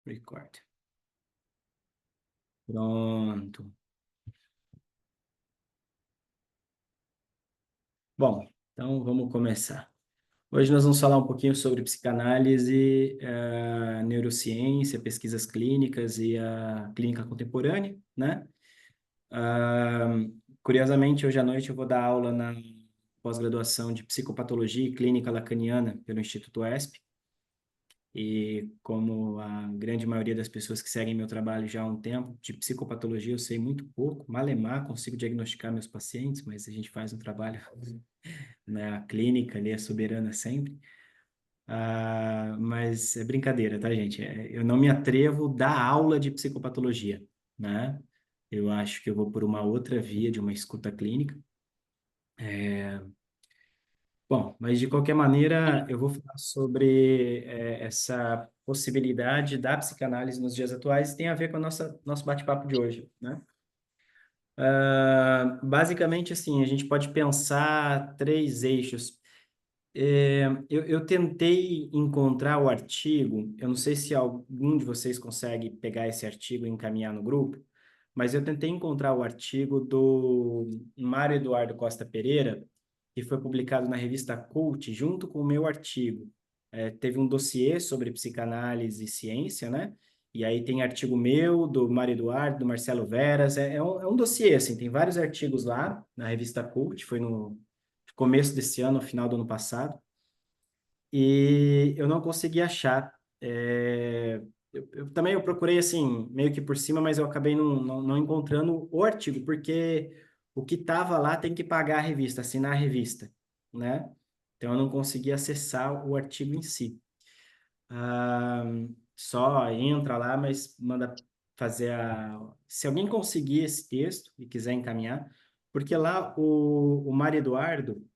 Record. Pronto. Bom, então vamos começar. Hoje nós vamos falar um pouquinho sobre psicanálise, neurociência, pesquisas clínicas e a clínica contemporânea, né? Ah, Curiosamente, hoje à noite eu vou dar aula na pós-graduação de Psicopatologia e Clínica Lacaniana pelo Instituto ESP. E como a grande maioria das pessoas que seguem meu trabalho já há um tempo, de psicopatologia eu sei muito pouco, malemar consigo diagnosticar meus pacientes, mas a gente faz um trabalho, né, a clínica ali é soberana sempre. Mas é brincadeira, tá, gente? Eu não me atrevo a dar aula de psicopatologia, né? Eu acho que eu vou por uma outra via de uma escuta clínica. Bom, mas de qualquer maneira, eu vou falar sobre essa possibilidade da psicanálise nos dias atuais, tem a ver com o nosso bate-papo de hoje, né? Basicamente, assim, a gente pode pensar três eixos. Eu tentei encontrar o artigo, eu não sei se algum de vocês consegue pegar esse artigo e encaminhar no grupo, mas eu tentei encontrar o artigo do Mário Eduardo Costa Pereira, que foi publicado na revista Cult, junto com o meu artigo. Teve um dossiê sobre psicanálise e ciência, né? E aí tem artigo meu, do Mário Eduardo, do Marcelo Veras, é um dossiê, assim, tem vários artigos lá na revista Cult, foi no começo desse ano, final do ano passado, e eu não consegui achar. Eu procurei assim, meio que por cima, mas eu acabei não encontrando o artigo, porque o que estava lá tem que pagar a revista, assinar a revista, né? Então eu não consegui acessar o artigo em si. Ah, Só entra lá, mas manda fazer a. Se alguém conseguir esse texto e quiser encaminhar, porque lá o Mário Eduardo.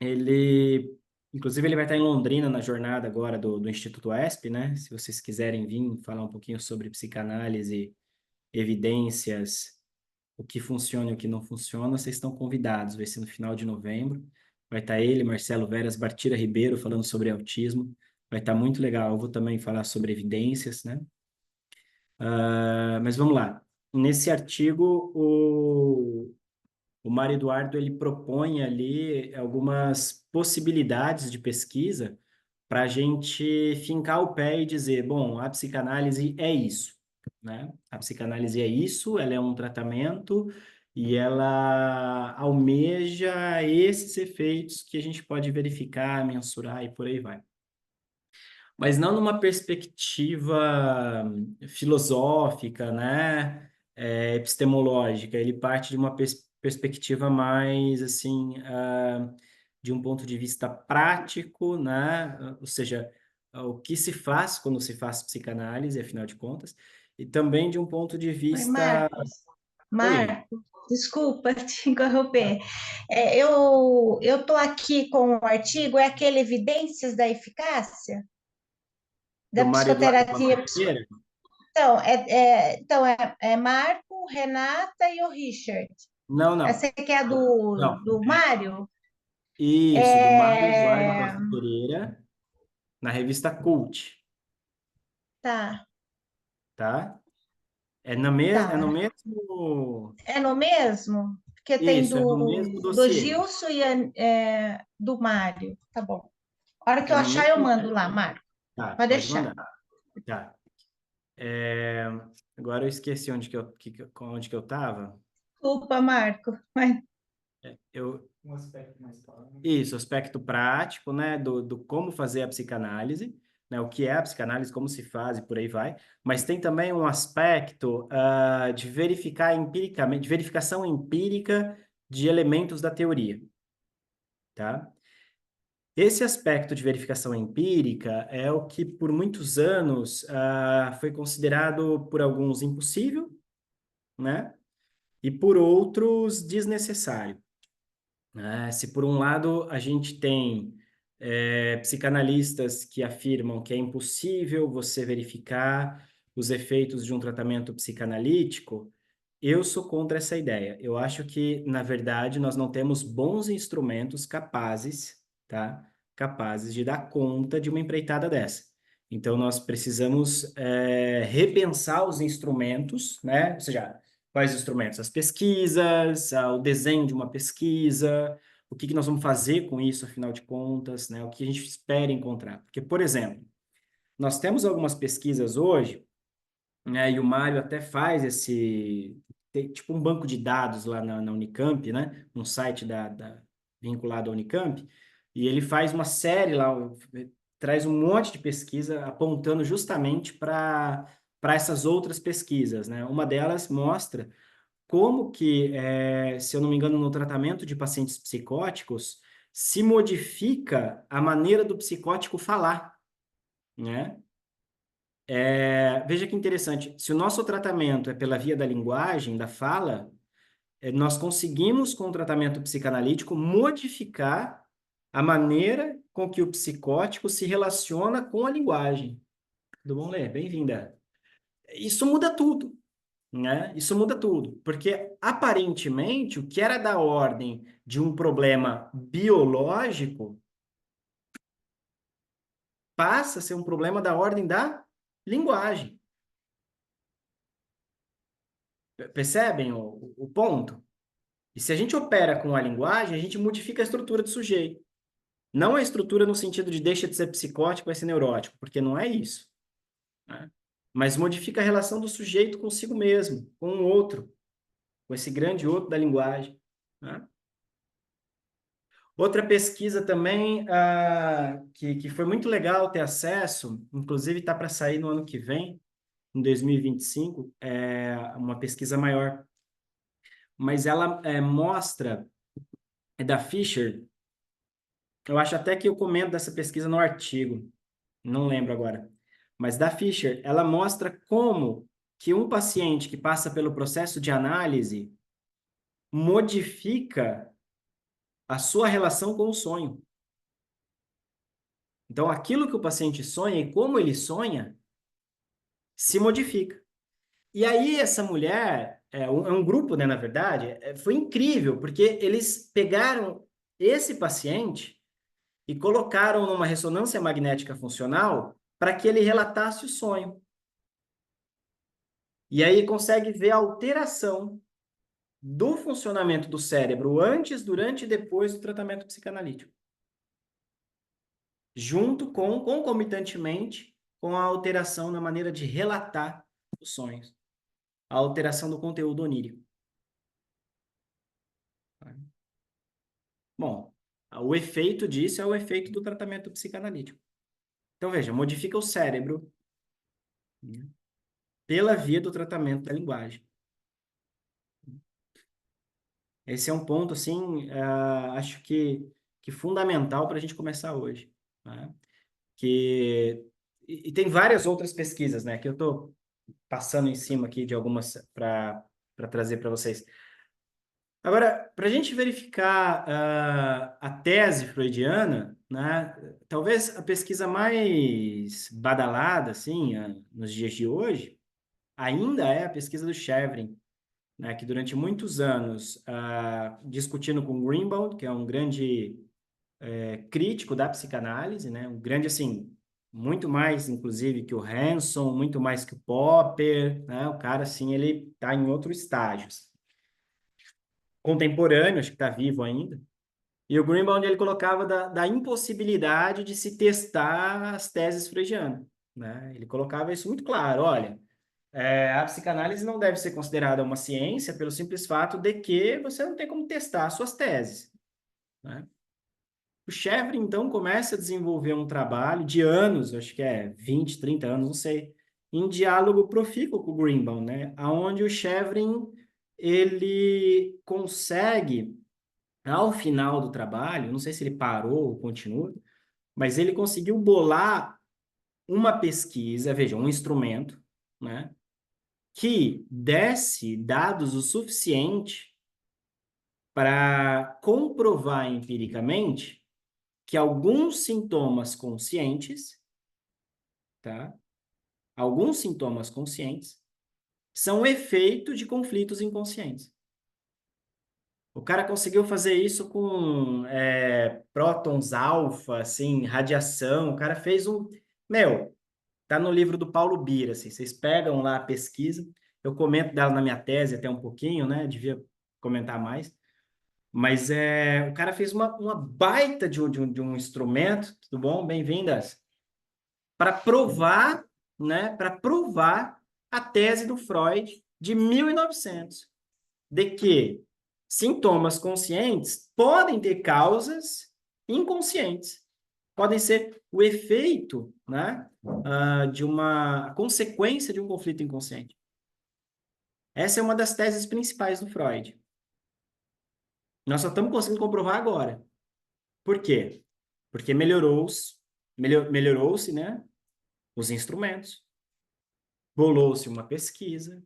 Ele, inclusive, ele vai estar em Londrina na jornada agora do Instituto ESP, né? Se vocês quiserem vir falar um pouquinho sobre psicanálise, evidências, o que funciona e o que não funciona, vocês estão convidados. Vai ser no final de novembro. Vai estar ele, Marcelo Veras, Bartira Ribeiro falando sobre autismo. Vai estar muito legal. Eu vou também falar sobre evidências, né? Mas vamos lá. Nesse artigo, o Mário Eduardo ele propõe ali algumas possibilidades de pesquisa para a gente fincar o pé e dizer, bom, a psicanálise é isso, né? A psicanálise é isso, ela é um tratamento e ela almeja esses efeitos que a gente pode verificar, mensurar e por aí vai. Mas não numa perspectiva filosófica, né? Epistemológica. Ele parte de uma perspectiva mais, assim, de um ponto de vista prático, né? Ou seja, o que se faz quando se faz psicanálise, afinal de contas, e também de um ponto de Oi, vista... Marcos. Oi, Marcos, desculpa te interromper. Eu estou aqui com o artigo, é aquele Evidências da Eficácia do da Mário Eduardo Costa psicoterapia. Pereira? Então, é Marco, Renata e o Richard. Não, Essa não. aqui é a do, Não. do Mário? Isso, do Mário Eduardo É, Costa Pereira, na revista Cult. tá, Tá? É no tá. mesmo. É no mesmo? Porque tem Isso, é no do, mesmo do dossiê. Gilson e do Mário. Tá bom. A hora que É eu no achar, eu mesmo. mando lá, Marco. Tá, Pode pode deixar. mandar. Tá. É, Agora eu esqueci onde que eu tava. Desculpa, Marco. Mas Eu... Isso, aspecto prático, né, do como fazer a psicanálise, né, o que é a psicanálise, como se faz e por aí vai. Mas tem também um aspecto de verificar empiricamente, de verificação empírica de elementos da teoria, tá? Esse aspecto de verificação empírica é o que, por muitos anos, foi considerado por alguns impossível, né? E por outros desnecessário, né? Se por um lado a gente tem psicanalistas que afirmam que é impossível você verificar os efeitos de um tratamento psicanalítico, eu sou contra essa ideia. Eu acho que, na verdade, nós não temos bons instrumentos capazes, tá? Capazes de dar conta de uma empreitada dessa. Então, nós precisamos repensar os instrumentos, né? Ou seja, quais instrumentos? As pesquisas, o desenho de uma pesquisa, o que que nós vamos fazer com isso, afinal de contas, né? O que a gente espera encontrar. Porque, por exemplo, nós temos algumas pesquisas hoje, né? E o Mário até faz tem tipo um banco de dados lá na Unicamp, né? Um site vinculado à Unicamp, e ele faz uma série lá, traz um monte de pesquisa apontando justamente para essas outras pesquisas, né? Uma delas mostra como que, se eu não me engano, no tratamento de pacientes psicóticos, se modifica a maneira do psicótico falar, né? Veja que interessante, se o nosso tratamento é pela via da linguagem, da fala, nós conseguimos, com o tratamento psicanalítico, modificar a maneira com que o psicótico se relaciona com a linguagem. Tudo bom, Lê? Bem-vinda. Isso muda tudo, né? Isso muda tudo, porque aparentemente o que era da ordem de um problema biológico passa a ser um problema da ordem da linguagem. Percebem o ponto? E se a gente opera com a linguagem, a gente modifica a estrutura do sujeito. Não a estrutura no sentido de deixa de ser psicótico, vai ser neurótico, porque não é isso, né? Mas modifica a relação do sujeito consigo mesmo, com o outro, com esse grande outro da linguagem, né? Outra pesquisa também que foi muito legal ter acesso, inclusive está para sair no ano que vem, em 2025, é uma pesquisa maior, mas ela mostra, é da Fisher, eu acho até que eu comento dessa pesquisa no artigo, não lembro agora. Mas da Fisher, ela mostra como que um paciente que passa pelo processo de análise modifica a sua relação com o sonho. Então, aquilo que o paciente sonha e como ele sonha se modifica. E aí, essa mulher, é um grupo, né, na verdade, foi incrível, porque eles pegaram esse paciente e colocaram numa ressonância magnética funcional para que ele relatasse o sonho. E aí consegue ver a alteração do funcionamento do cérebro antes, durante e depois do tratamento psicanalítico. Junto com, concomitantemente, com a alteração na maneira de relatar os sonhos. A alteração do conteúdo onírico. Bom, o efeito disso é o efeito do tratamento psicanalítico. Então, veja, modifica o cérebro, né, pela via do tratamento da linguagem. Esse é um ponto, assim, acho que fundamental para a gente começar hoje, né? E tem várias outras pesquisas, né? Que eu estou passando em cima aqui de algumas para trazer para vocês. Agora, para a gente verificar a tese freudiana, né? Talvez a pesquisa mais badalada, assim, nos dias de hoje, ainda é a pesquisa do Chevrin, né, que durante muitos anos, discutindo com Greenbaum, que é um grande crítico da psicanálise, né, um grande, assim, muito mais, inclusive, que o Hanson, muito mais que o Popper, né, o cara, assim, ele está em outro estágio. Contemporâneo, acho que está vivo ainda. E o Greenbaum, ele colocava da impossibilidade de se testar as teses freudianas, né? Ele colocava isso muito claro, olha, a psicanálise não deve ser considerada uma ciência pelo simples fato de que você não tem como testar suas teses, né? O Chevre, então, começa a desenvolver um trabalho de anos, acho que 20, 30 anos, não sei, em diálogo profícuo com o Greenbaum, né? Onde o Chevrin, ele consegue, ao final do trabalho, não sei se ele parou ou continua, mas ele conseguiu bolar uma pesquisa, veja, um instrumento, né? Que desse dados o suficiente para comprovar empiricamente que alguns sintomas conscientes, tá? Alguns sintomas conscientes são efeito de conflitos inconscientes. O cara conseguiu fazer isso com prótons alfa, assim, radiação. O cara fez um. Meu, tá no livro do Paulo Bira, assim, vocês pegam lá a pesquisa, eu comento dela na minha tese até um pouquinho, né? Devia comentar mais. Mas o cara fez uma baita de um instrumento, tudo bom? Bem-vindas. Para provar, né? Para provar a tese do Freud de 1900, de que sintomas conscientes podem ter causas inconscientes. Podem ser o efeito, né? De uma consequência de um conflito inconsciente. Essa é uma das teses principais do Freud. Nós só estamos conseguindo comprovar agora. Por quê? Porque melhorou-se, né, os instrumentos, bolou-se uma pesquisa,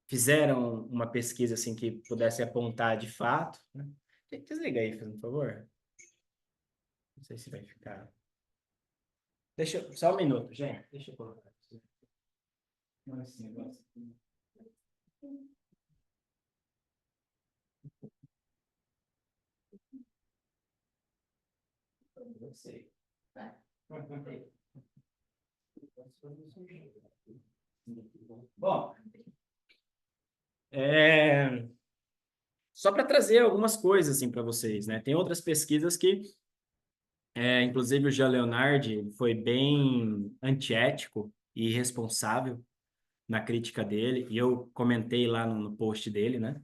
fizeram uma pesquisa assim que pudesse apontar de fato, né? Desliga aí, por favor. Não sei se vai ficar. Só um minuto, gente. Deixa eu colocar. Não, esse negócio. Não sei. Bom, só para trazer algumas coisas assim para vocês, né? Tem outras pesquisas que, inclusive o Jean Leonard foi bem antiético e irresponsável na crítica dele, e eu comentei lá no post dele, né?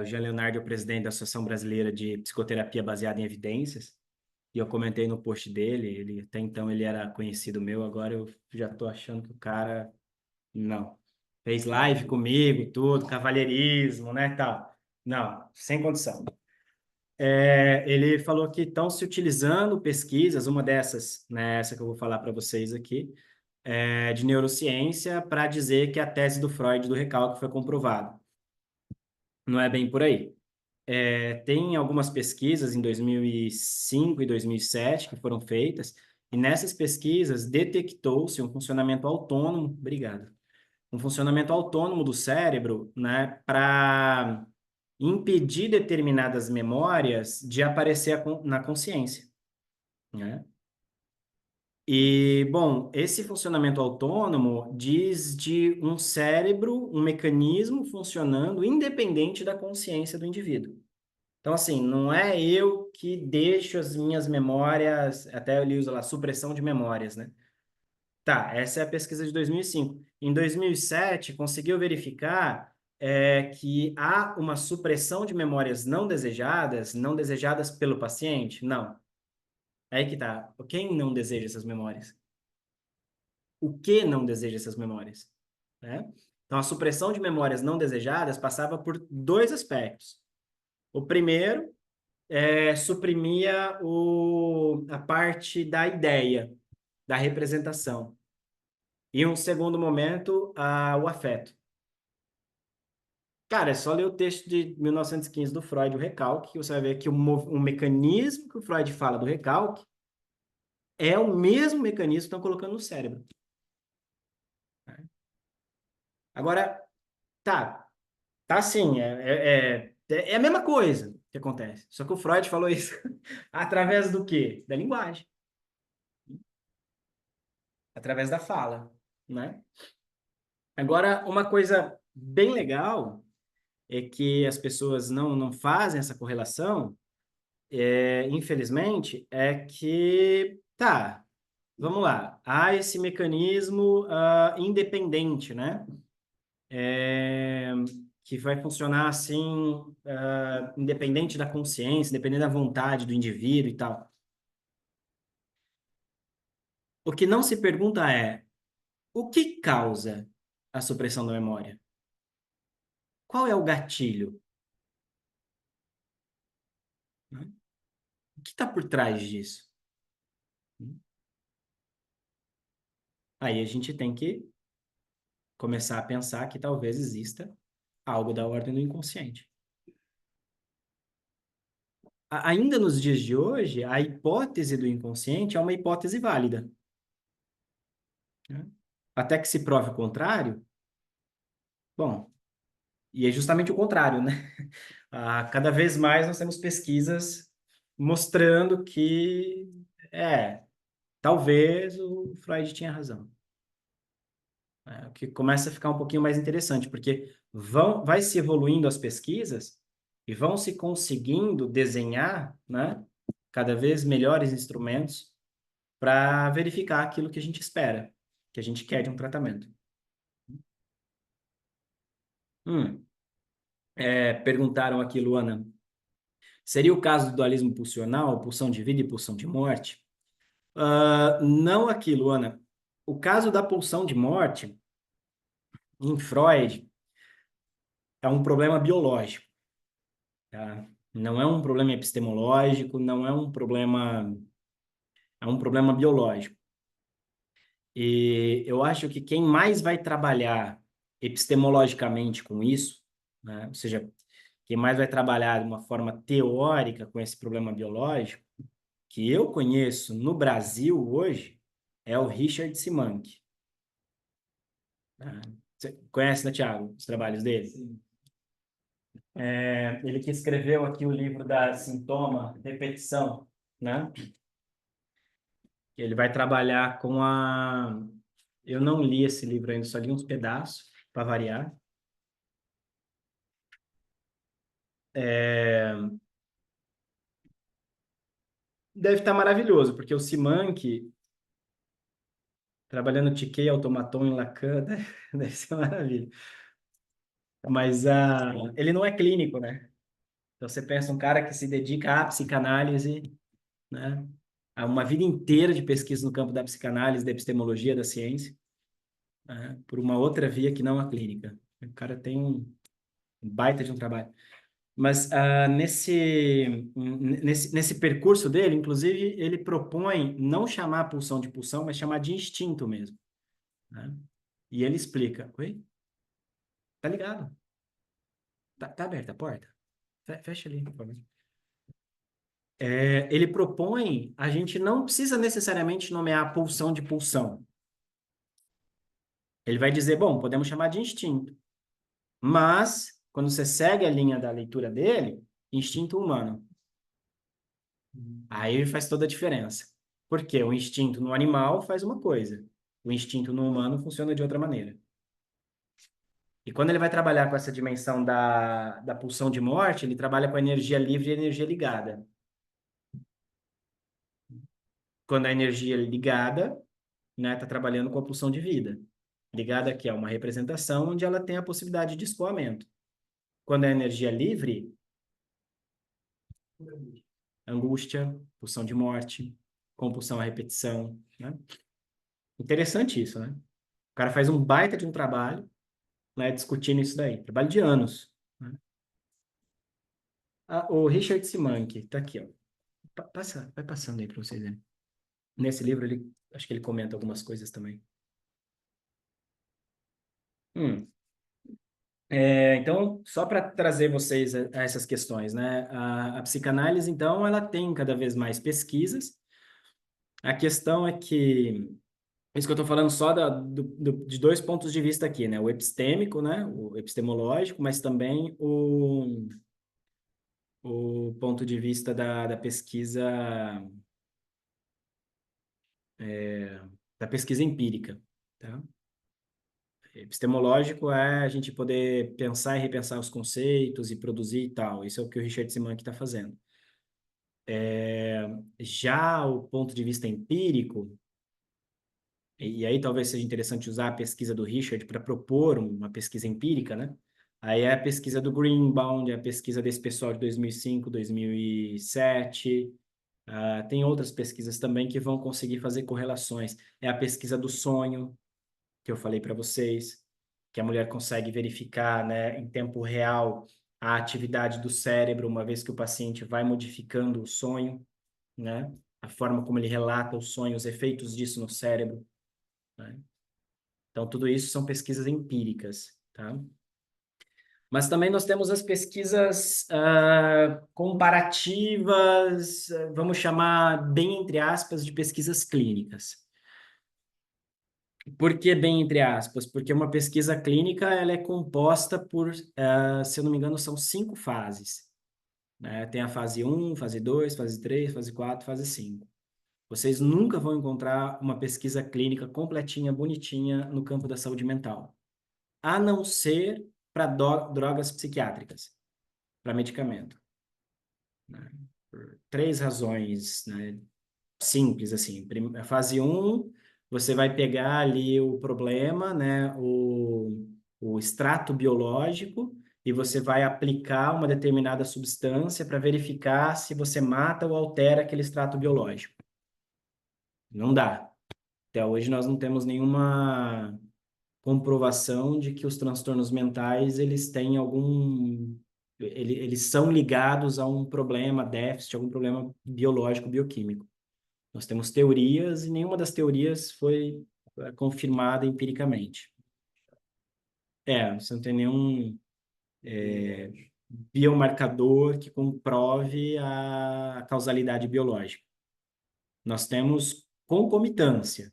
O Jean Leonard é o presidente da Associação Brasileira de Psicoterapia Baseada em Evidências, e eu comentei no post dele, até então ele era conhecido meu, agora eu já tô achando que o cara, não, fez live comigo, tudo, cavalheirismo, né, tal. Não, sem condição. Ele falou que estão se utilizando pesquisas, uma dessas, né, essa que eu vou falar para vocês aqui, de neurociência, para dizer que a tese do Freud do recalque foi comprovada. Não é bem por aí. Tem algumas pesquisas em 2005 e 2007 que foram feitas, e nessas pesquisas detectou-se um funcionamento autônomo, obrigado, um funcionamento autônomo do cérebro, né, para impedir determinadas memórias de aparecer na consciência, né? E, bom, esse funcionamento autônomo diz de um cérebro, um mecanismo funcionando independente da consciência do indivíduo. Então, assim, não é eu que deixo as minhas memórias, até ele usa lá, supressão de memórias, né? Tá, essa é a pesquisa de 2005. Em 2007, conseguiu verificar que há uma supressão de memórias não desejadas pelo paciente? Não. É aí que tá. Quem não deseja essas memórias? O que não deseja essas memórias? Né? Então, a supressão de memórias não desejadas passava por dois aspectos. O primeiro suprimia a parte da ideia, da representação. E um segundo momento, o afeto. Cara, é só ler o texto de 1915 do Freud, o recalque, que você vai ver que o mecanismo que o Freud fala do recalque é o mesmo mecanismo que estão colocando no cérebro. Agora, tá assim, é a mesma coisa que acontece. Só que o Freud falou isso através do quê? Da linguagem. Através da fala, né? Agora, uma coisa bem legal é que as pessoas não fazem essa correlação, infelizmente, é que, vamos lá, há esse mecanismo independente, né? Que vai funcionar assim, independente da consciência, independente da vontade do indivíduo e tal. O que não se pergunta é, o que causa a supressão da memória? Qual é o gatilho? Né? O que está por trás disso? Aí a gente tem que começar a pensar que talvez exista algo da ordem do inconsciente. Ainda nos dias de hoje, a hipótese do inconsciente é uma hipótese válida, né? Até que se prove o contrário, bom, e é justamente o contrário, né? Cada vez mais nós temos pesquisas mostrando que é. talvez o Freud tinha razão. O que começa a ficar um pouquinho mais interessante, porque vai se evoluindo as pesquisas e vão se conseguindo desenhar, né, cada vez melhores instrumentos para verificar aquilo que a gente espera, que a gente quer de um tratamento. Perguntaram aqui, Luana, seria o caso do dualismo pulsional, pulsão de vida e pulsão de morte? Não aqui, Luana. O caso da pulsão de morte, em Freud, é um problema biológico, tá? Não é um problema epistemológico, não é um problema biológico. E eu acho que quem mais vai trabalhar epistemologicamente com isso, né? Ou seja, quem mais vai trabalhar de uma forma teórica com esse problema biológico, que eu conheço no Brasil hoje, é o Richard Simank. Você conhece, né, Thiago, os trabalhos dele? Sim. Ele que escreveu aqui o livro da sintoma, repetição, né? Ele vai trabalhar com a... Eu não li esse livro ainda, só li uns pedaços, para variar. Deve estar maravilhoso, porque o Simank, trabalhando TK, automaton em Lacan, deve ser maravilha. Mas ele não é clínico, né? Então você pensa um cara que se dedica à psicanálise, né? Há uma vida inteira de pesquisa no campo da psicanálise, da epistemologia, da ciência, né? Por uma outra via que não a clínica. O cara tem um baita de um trabalho. Mas nesse percurso dele, inclusive, ele propõe não chamar a pulsão de pulsão, mas chamar de instinto mesmo, né? E ele explica. Oi? Tá ligado? Tá aberta a porta? Fecha ali, por favor. Ele propõe, a gente não precisa necessariamente nomear a pulsão de pulsão. Ele vai dizer, bom, podemos chamar de instinto. Mas, quando você segue a linha da leitura dele, instinto humano. Aí faz toda a diferença. Porque o instinto no animal faz uma coisa, o instinto no humano funciona de outra maneira. E quando ele vai trabalhar com essa dimensão da pulsão de morte, ele trabalha com a energia livre e a energia ligada. Quando a energia ligada, né, está trabalhando com a pulsão de vida. Ligada que é uma representação onde ela tem a possibilidade de escoamento. Quando é energia livre, angústia, pulsão de morte, compulsão à repetição, né? Interessante isso, né? O cara faz um baita de um trabalho, né, discutindo isso daí. Trabalho de anos, né? O Richard Simank, tá aqui, ó. Vai passando aí para vocês verem. Nesse livro, acho que ele comenta algumas coisas também. Então, só para trazer vocês a essas questões, né? A psicanálise, então, ela tem cada vez mais pesquisas. A questão é que, isso que eu estou falando só de dois pontos de vista aqui, né? O epistêmico, né? O epistemológico, mas também o ponto de vista da pesquisa empírica, tá? Epistemológico é a gente poder pensar e repensar os conceitos e produzir e tal. Isso é o que o Richard Simank está fazendo. Já o ponto de vista empírico, e aí talvez seja interessante usar a pesquisa do Richard para propor uma pesquisa empírica, né? Aí é a pesquisa do Greenbaum, é a pesquisa desse pessoal de 2005, 2007. Tem outras pesquisas também que vão conseguir fazer correlações. É a pesquisa do sonho, que eu falei para vocês, que a mulher consegue verificar, né, em tempo real a atividade do cérebro, uma vez que o paciente vai modificando o sonho, né? A forma como ele relata o sonho, os efeitos disso no cérebro, né? Então, tudo isso são pesquisas empíricas, tá? Mas também nós temos as pesquisas comparativas, vamos chamar bem entre aspas, de pesquisas clínicas. Por que bem entre aspas? Porque uma pesquisa clínica ela é composta por, se eu não me engano, são 5 fases, né? Tem a fase 1, fase 2, fase 3, fase 4, fase 5. Vocês nunca vão encontrar uma pesquisa clínica completinha, bonitinha no campo da saúde mental, a não ser para drogas psiquiátricas, para medicamento, né? Por três razões, né? Simples, assim. A fase um, você vai pegar ali o problema, né? O extrato biológico, e você vai aplicar uma determinada substância para verificar se você mata ou altera aquele extrato biológico. Não dá. Até hoje nós não temos nenhuma comprovação de que os transtornos mentais eles têm algum eles são ligados a um problema, déficit, algum problema biológico, bioquímico. Nós temos teorias e nenhuma das teorias foi confirmada empiricamente. Você não tem nenhum biomarcador que comprove a causalidade biológica. Nós temos concomitância.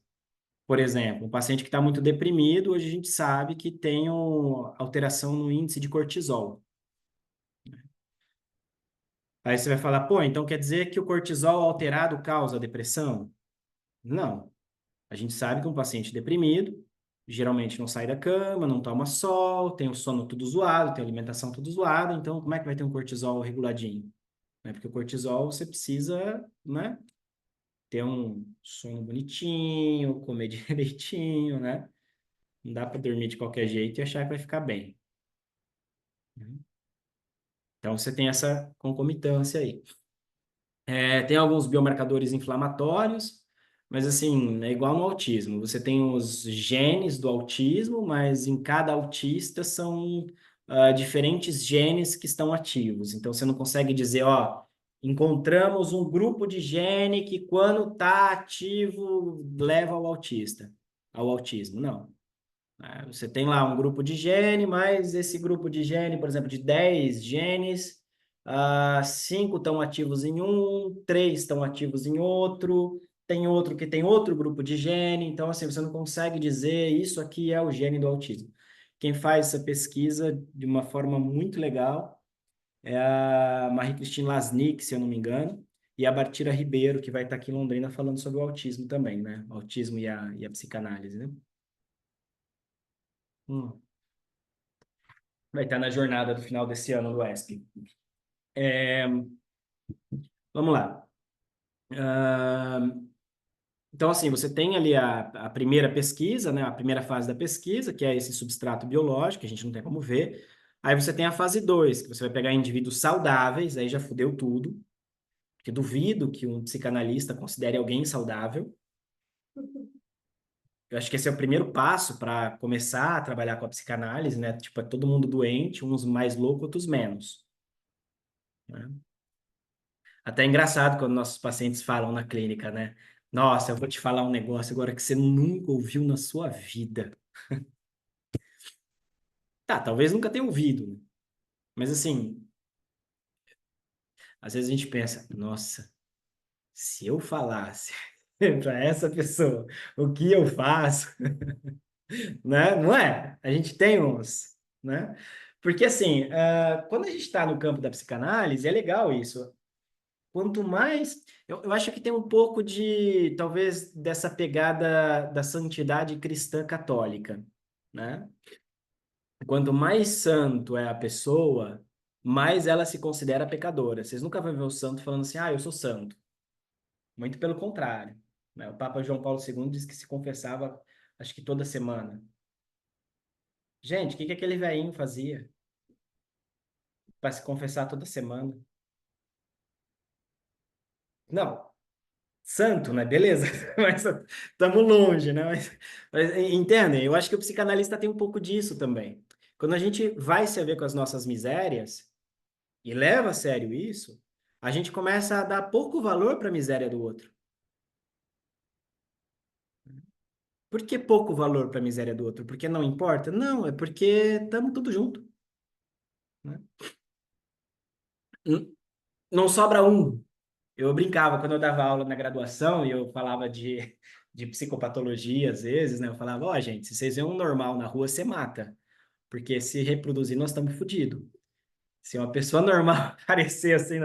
Por exemplo, um paciente que está muito deprimido, hoje a gente sabe que tem alteração no índice de cortisol. Aí você vai falar, pô, então quer dizer que o cortisol alterado causa depressão? Não. A gente sabe que um paciente deprimido geralmente não sai da cama, não toma sol, tem o sono tudo zoado, tem a alimentação tudo zoada, então como é que vai ter um cortisol reguladinho? Né? Porque o cortisol você precisa, né, ter um sono bonitinho, comer direitinho, né? Não dá para dormir de qualquer jeito e achar que vai ficar bem. Então você tem essa concomitância aí. Tem alguns biomarcadores inflamatórios, mas assim, é igual no autismo. Você tem os genes do autismo, mas em cada autista são diferentes genes que estão ativos. Então você não consegue dizer, ó, encontramos um grupo de gene que quando está ativo leva ao autista, ao autismo. Não. Você tem lá um grupo de gene, mas esse grupo de gene, por exemplo, de 10 genes, 5 estão ativos em um, 3 estão ativos em outro, tem outro que tem outro grupo de gene, então assim, você não consegue dizer isso aqui é o gene do autismo. Quem faz essa pesquisa de uma forma muito legal é a Marie-Christine Lasnik, se eu não me engano, e a Bartira Ribeiro, que vai estar aqui em Londrina falando sobre o autismo também, né? O autismo e a psicanálise, né? Hum. Vai estar na jornada do final desse ano do ESP. Vamos lá. Então, assim, você tem ali a primeira pesquisa, né? A primeira fase da pesquisa, que é esse substrato biológico, que a gente não tem como ver. Aí você tem a fase 2, que você vai pegar indivíduos saudáveis, aí já fudeu tudo, porque duvido que um psicanalista considere alguém saudável. Eu acho que esse é o primeiro passo para começar a trabalhar com a psicanálise, né? Tipo, é todo mundo doente, uns mais loucos, outros menos, né? Até é engraçado quando nossos pacientes falam na clínica, né? Nossa, eu vou te falar um negócio agora que você nunca ouviu na sua vida. Tá, talvez nunca tenha ouvido, né? Mas assim, às vezes a gente pensa, nossa, se eu falasse para essa pessoa o que eu faço, né? Não é? A gente tem uns, né? Porque assim, quando a gente está no campo da psicanálise, é legal isso. Quanto mais, eu acho que tem um pouco de, talvez, dessa pegada da santidade cristã católica, né? Quanto mais santo é a pessoa, mais ela se considera pecadora. Vocês nunca vão ver o santo falando assim, eu sou santo. Muito pelo contrário, né? O Papa João Paulo II disse que se confessava, acho que toda semana. Gente, o que que aquele velhinho fazia para se confessar toda semana? Não, santo, né? Beleza, mas estamos longe, né? Mas entendem? Eu acho que o psicanalista tem um pouco disso também. Quando a gente vai se ver com as nossas misérias e leva a sério isso, a gente começa a dar pouco valor para a miséria do outro. Por que pouco valor para a miséria do outro? Porque não importa? Não, é porque estamos tudo junto, né? Não sobra um. Eu brincava quando eu dava aula na graduação e eu falava de psicopatologia às vezes, né? Eu falava, ó, gente, se vocês veem um normal na rua, você mata. Porque se reproduzir, nós estamos fodidos. Se uma pessoa normal aparecer assim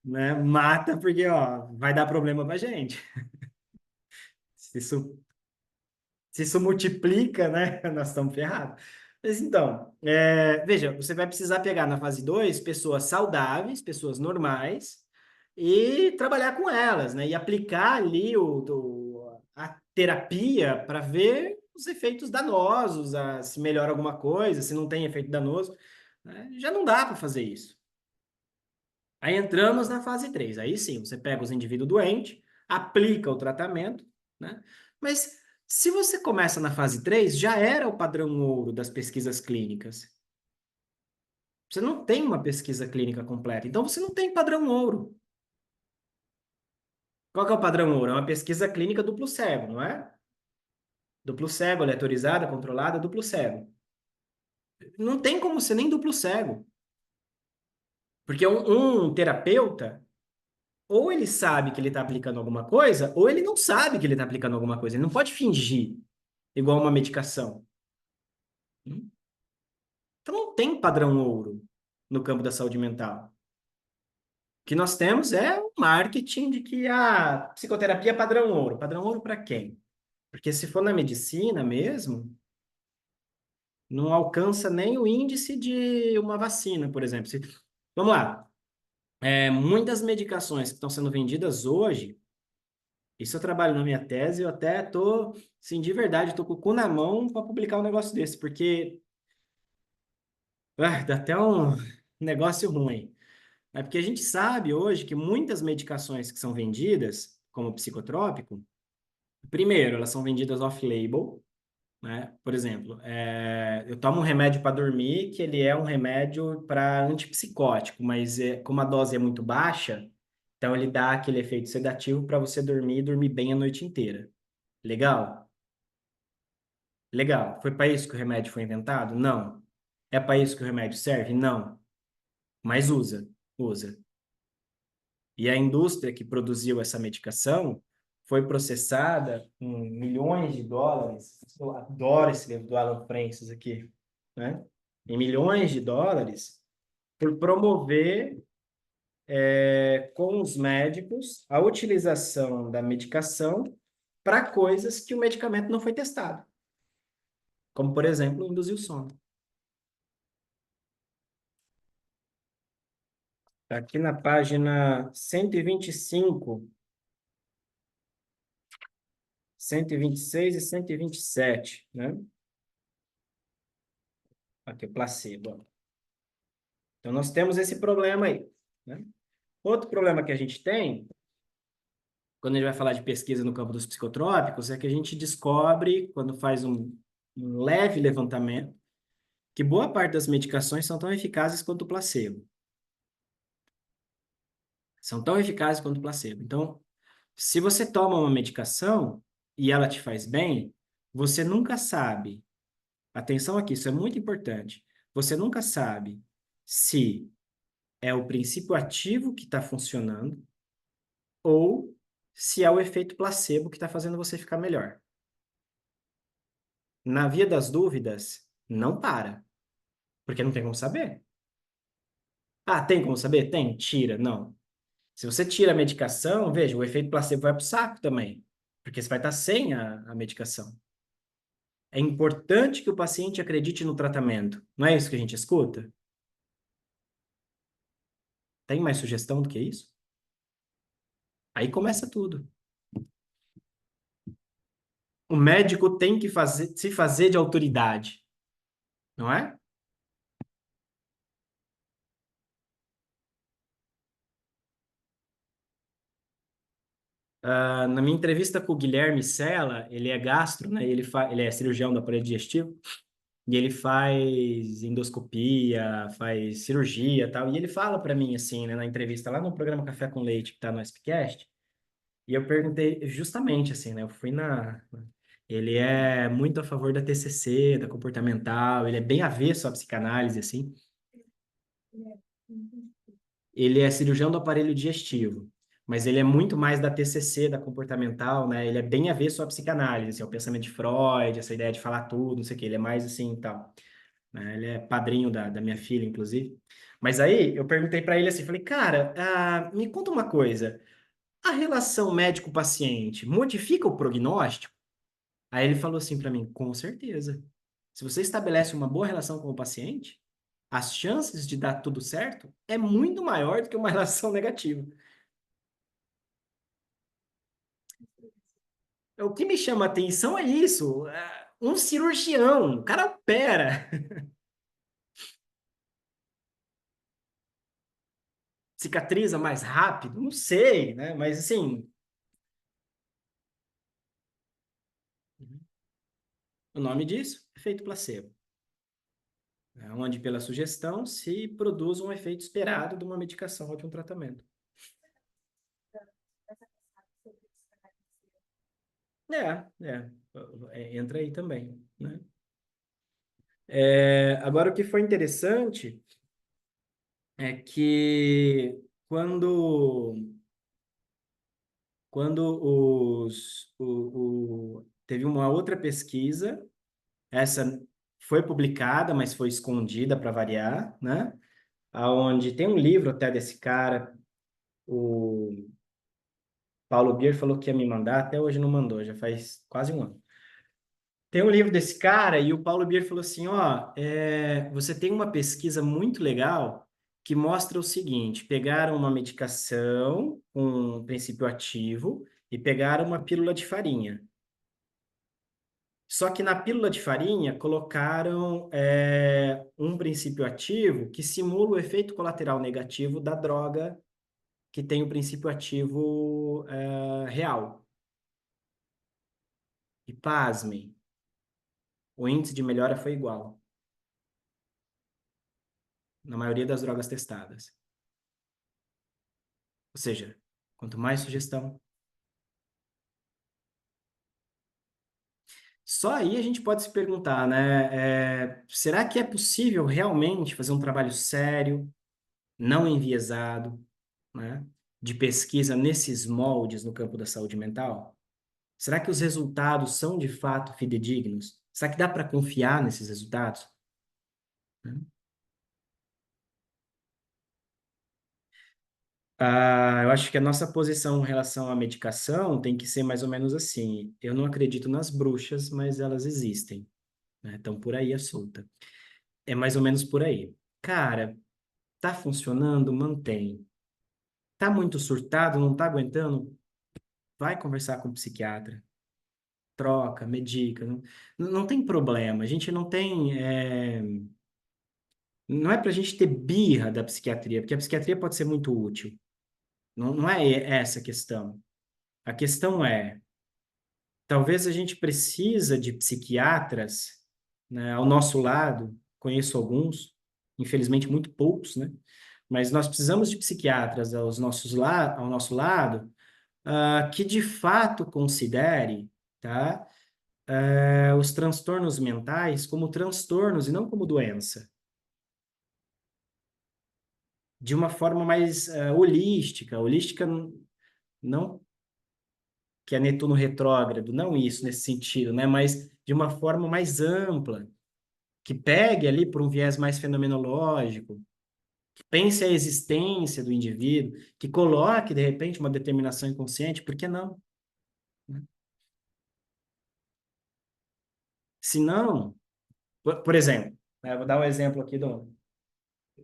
né? Mata porque, ó, vai dar problema pra gente. Se isso, se isso multiplica, né? Nós estamos ferrados. Mas então, veja, você vai precisar pegar na fase 2 pessoas saudáveis, pessoas normais, e trabalhar com elas, né? E aplicar ali a terapia para ver os efeitos danosos, se melhora alguma coisa, se não tem efeito danoso, né? Já não dá para fazer isso. Aí entramos na fase 3. Aí sim, você pega os indivíduos doentes, aplica o tratamento, né? Mas se você começa na fase 3, já era o padrão ouro das pesquisas clínicas. Você não tem uma pesquisa clínica completa, então você não tem padrão ouro. Qual que é o padrão ouro? É uma pesquisa clínica duplo cego, não é? Duplo cego, aleatorizada, controlada, duplo cego. Não tem como ser nem duplo cego. Porque um terapeuta, ou ele sabe que ele está aplicando alguma coisa, ou ele não sabe que ele está aplicando alguma coisa. Ele não pode fingir, igual uma medicação. Então não tem padrão ouro no campo da saúde mental. O que nós temos é o marketing de que a psicoterapia é padrão ouro. Padrão ouro para quem? Porque se for na medicina mesmo, não alcança nem o índice de uma vacina, por exemplo. Vamos lá. Muitas medicações que estão sendo vendidas hoje, isso eu trabalho na minha tese, eu até tô, sim, de verdade, tô com o cu na mão para publicar um negócio desse, porque dá até um negócio ruim. É porque a gente sabe hoje que muitas medicações que são vendidas como psicotrópico, primeiro, elas são vendidas off-label, né? Por exemplo, eu tomo um remédio para dormir, que ele é um remédio para antipsicótico, mas como a dose é muito baixa, então ele dá aquele efeito sedativo para você dormir e dormir bem a noite inteira. Legal? Legal. Foi para isso que o remédio foi inventado? Não. É para isso que o remédio serve? Não. Mas usa, usa. E a indústria que produziu essa medicação foi processada com milhões de dólares. Eu adoro esse livro do Alan Francis aqui, né? Em milhões de dólares por promover com os médicos a utilização da medicação para coisas que o medicamento não foi testado, como, por exemplo, induzir o sono. Tá aqui na página 125, 126 e 127, né? Aqui, o placebo. Então, nós temos esse problema aí, né? Outro problema que a gente tem, quando a gente vai falar de pesquisa no campo dos psicotrópicos, é que a gente descobre, quando faz um leve levantamento, que boa parte das medicações são tão eficazes quanto o placebo. São tão eficazes quanto o placebo. Então, se você toma uma medicação e ela te faz bem, você nunca sabe. Atenção aqui, isso é muito importante. Você nunca sabe se é o princípio ativo que está funcionando ou se é o efeito placebo que está fazendo você ficar melhor. Na via das dúvidas, não para, porque não tem como saber. Ah, tem como saber? Tem, tira, não. Se você tira a medicação, veja, o efeito placebo vai para o saco também, porque você vai estar sem a medicação. É importante que o paciente acredite no tratamento. Não é isso que a gente escuta? Tem mais sugestão do que isso? Aí começa tudo. O médico tem que se fazer de autoridade, não é? Na minha entrevista com o Guilherme Sela, ele é gastro, né? Ele é cirurgião do aparelho digestivo e ele faz endoscopia, faz cirurgia, e tal. E ele fala para mim assim, né, na entrevista lá no programa Café com Leite que está no SPCast, e eu perguntei justamente assim, né? Eu fui na Ele é muito a favor da TCC, da comportamental, ele é bem avesso à psicanálise assim. Ele é cirurgião do aparelho digestivo, mas ele é muito mais da TCC, da comportamental, né? Ele é bem avesso à psicanálise, assim, ao pensamento de Freud, essa ideia de falar tudo, não sei o quê. Ele é mais assim e tal, né? Ele é padrinho da minha filha, inclusive. Mas aí eu perguntei para ele assim, falei, cara, me conta uma coisa, a relação médico-paciente modifica o prognóstico? Aí ele falou assim para mim, com certeza. Se você estabelece uma boa relação com o paciente, as chances de dar tudo certo é muito maior do que uma relação negativa. O que me chama a atenção é isso. Um cirurgião, o cara opera, cicatriza mais rápido, não sei, né? Mas assim, o nome disso, efeito placebo. Onde pela sugestão se produz um efeito esperado de uma medicação ou de um tratamento. É, é, entra aí também, né? Agora, o que foi interessante é que quando, teve uma outra pesquisa, essa foi publicada, mas foi escondida para variar, né? Aonde tem um livro até desse cara, o Paulo Bier falou que ia me mandar, até hoje não mandou, já faz quase um ano. Tem um livro desse cara e o Paulo Bier falou assim, ó, você tem uma pesquisa muito legal que mostra o seguinte, pegaram uma medicação com um princípio ativo e pegaram uma pílula de farinha. Só que na pílula de farinha colocaram um princípio ativo que simula o efeito colateral negativo da droga que tem o princípio ativo real. E pasmem, o índice de melhora foi igual na maioria das drogas testadas. Ou seja, quanto mais sugestão. Só aí a gente pode se perguntar, né? Será que é possível realmente fazer um trabalho sério, não enviesado, né? De pesquisa nesses moldes no campo da saúde mental? Será que os resultados são de fato fidedignos? Será que dá para confiar nesses resultados? Né? Eu acho que a nossa posição em relação à medicação tem que ser mais ou menos assim. Eu não acredito nas bruxas, mas elas existem, né? Estão por aí à solta. É mais ou menos por aí. Cara, tá funcionando? Mantém. Tá muito surtado, não tá aguentando? Vai conversar com o psiquiatra. Troca, medica. Não, não tem problema. A gente não tem. Não é pra gente ter birra da psiquiatria, porque a psiquiatria pode ser muito útil. Não, não é essa a questão. A questão é, talvez a gente precisa de psiquiatras, né, ao nosso lado. Conheço alguns, infelizmente muito poucos, né? Mas nós precisamos de psiquiatras ao nosso lado, que de fato considere, tá, os transtornos mentais como transtornos e não como doença, de uma forma mais holística. Holística não que é Netuno retrógrado, não isso nesse sentido, né? Mas de uma forma mais ampla, que pegue ali por um viés mais fenomenológico, que pense a existência do indivíduo, que coloque, de repente, uma determinação inconsciente, por que não? Né? Se não, por exemplo, né, eu vou dar um exemplo aqui do.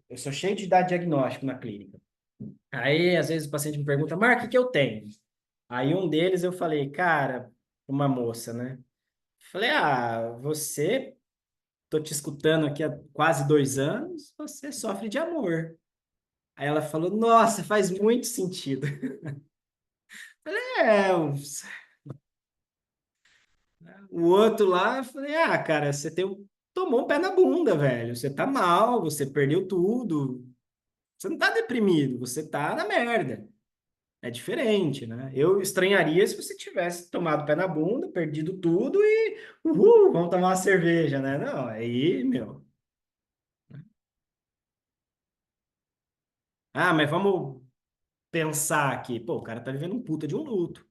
Eu sou cheio de dar diagnóstico na clínica. Aí, às vezes, o paciente me pergunta, Marco, o que que eu tenho? Aí, um deles eu falei, cara, uma moça, né? Falei, você, tô te escutando aqui há quase 2 anos, você sofre de amor. Aí ela falou, nossa, faz muito sentido. É, o outro lá, eu falei, cara, tomou um pé na bunda, velho. Você tá mal, você perdeu tudo. Você não tá deprimido, você tá na merda. É diferente, né? Eu estranharia se você tivesse tomado pé na bunda, perdido tudo e, vamos tomar uma cerveja, né? Não, aí, meu. Mas vamos pensar aqui. Pô, o cara tá vivendo um puta de um luto,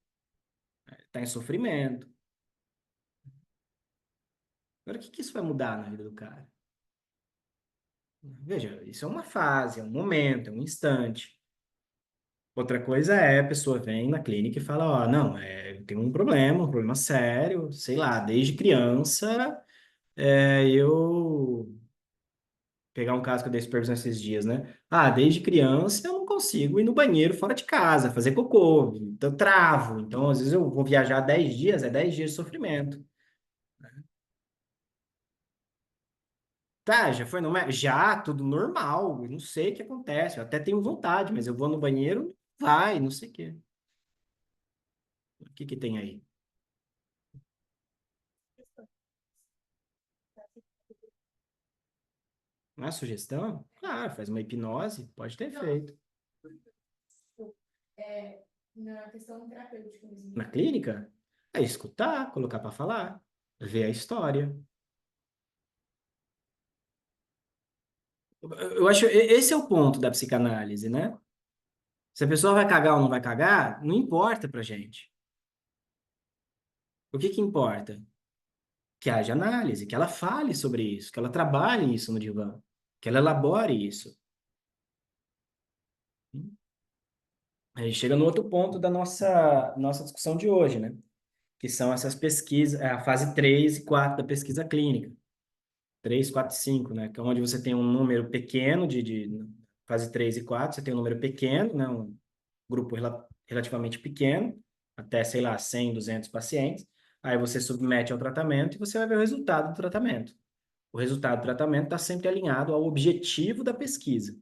tá em sofrimento. Agora, o que que isso vai mudar na vida do cara? Veja, isso é uma fase, é um momento, é um instante. Outra coisa é a pessoa vem na clínica e fala, ó, não, eu tenho um problema sério, sei lá, desde criança, eu pegar um caso que eu dei supervisão esses dias, né? Ah, desde criança eu não consigo ir no banheiro fora de casa, fazer cocô, então eu travo. Então, às vezes eu vou viajar 10 dias, é 10 dias de sofrimento. Tá, já foi no médico? Já, tudo normal, eu não sei o que acontece, eu até tenho vontade, mas eu vou no banheiro, vai, não sei o quê. O que que tem aí? Uma sugestão? Claro, faz uma hipnose, pode ter feito. É, na questão terapêutica mesmo. Na clínica? É escutar, colocar para falar, ver a história. Eu acho, esse é o ponto da psicanálise, né? Se a pessoa vai cagar ou não vai cagar, não importa pra gente. O que que importa? Que haja análise, que ela fale sobre isso, que ela trabalhe isso no divã, que ela elabore isso. Aí chega no outro ponto da nossa discussão de hoje, né? Que são essas pesquisas, a fase 3 e 4 da pesquisa clínica. 3, 4 e 5, né? Que é onde você tem um número pequeno de fase 3 e 4, você tem um número pequeno, né? Um grupo relativamente pequeno, até, sei lá, 100, 200 pacientes. Aí você submete ao tratamento e você vai ver o resultado do tratamento. O resultado do tratamento está sempre alinhado ao objetivo da pesquisa.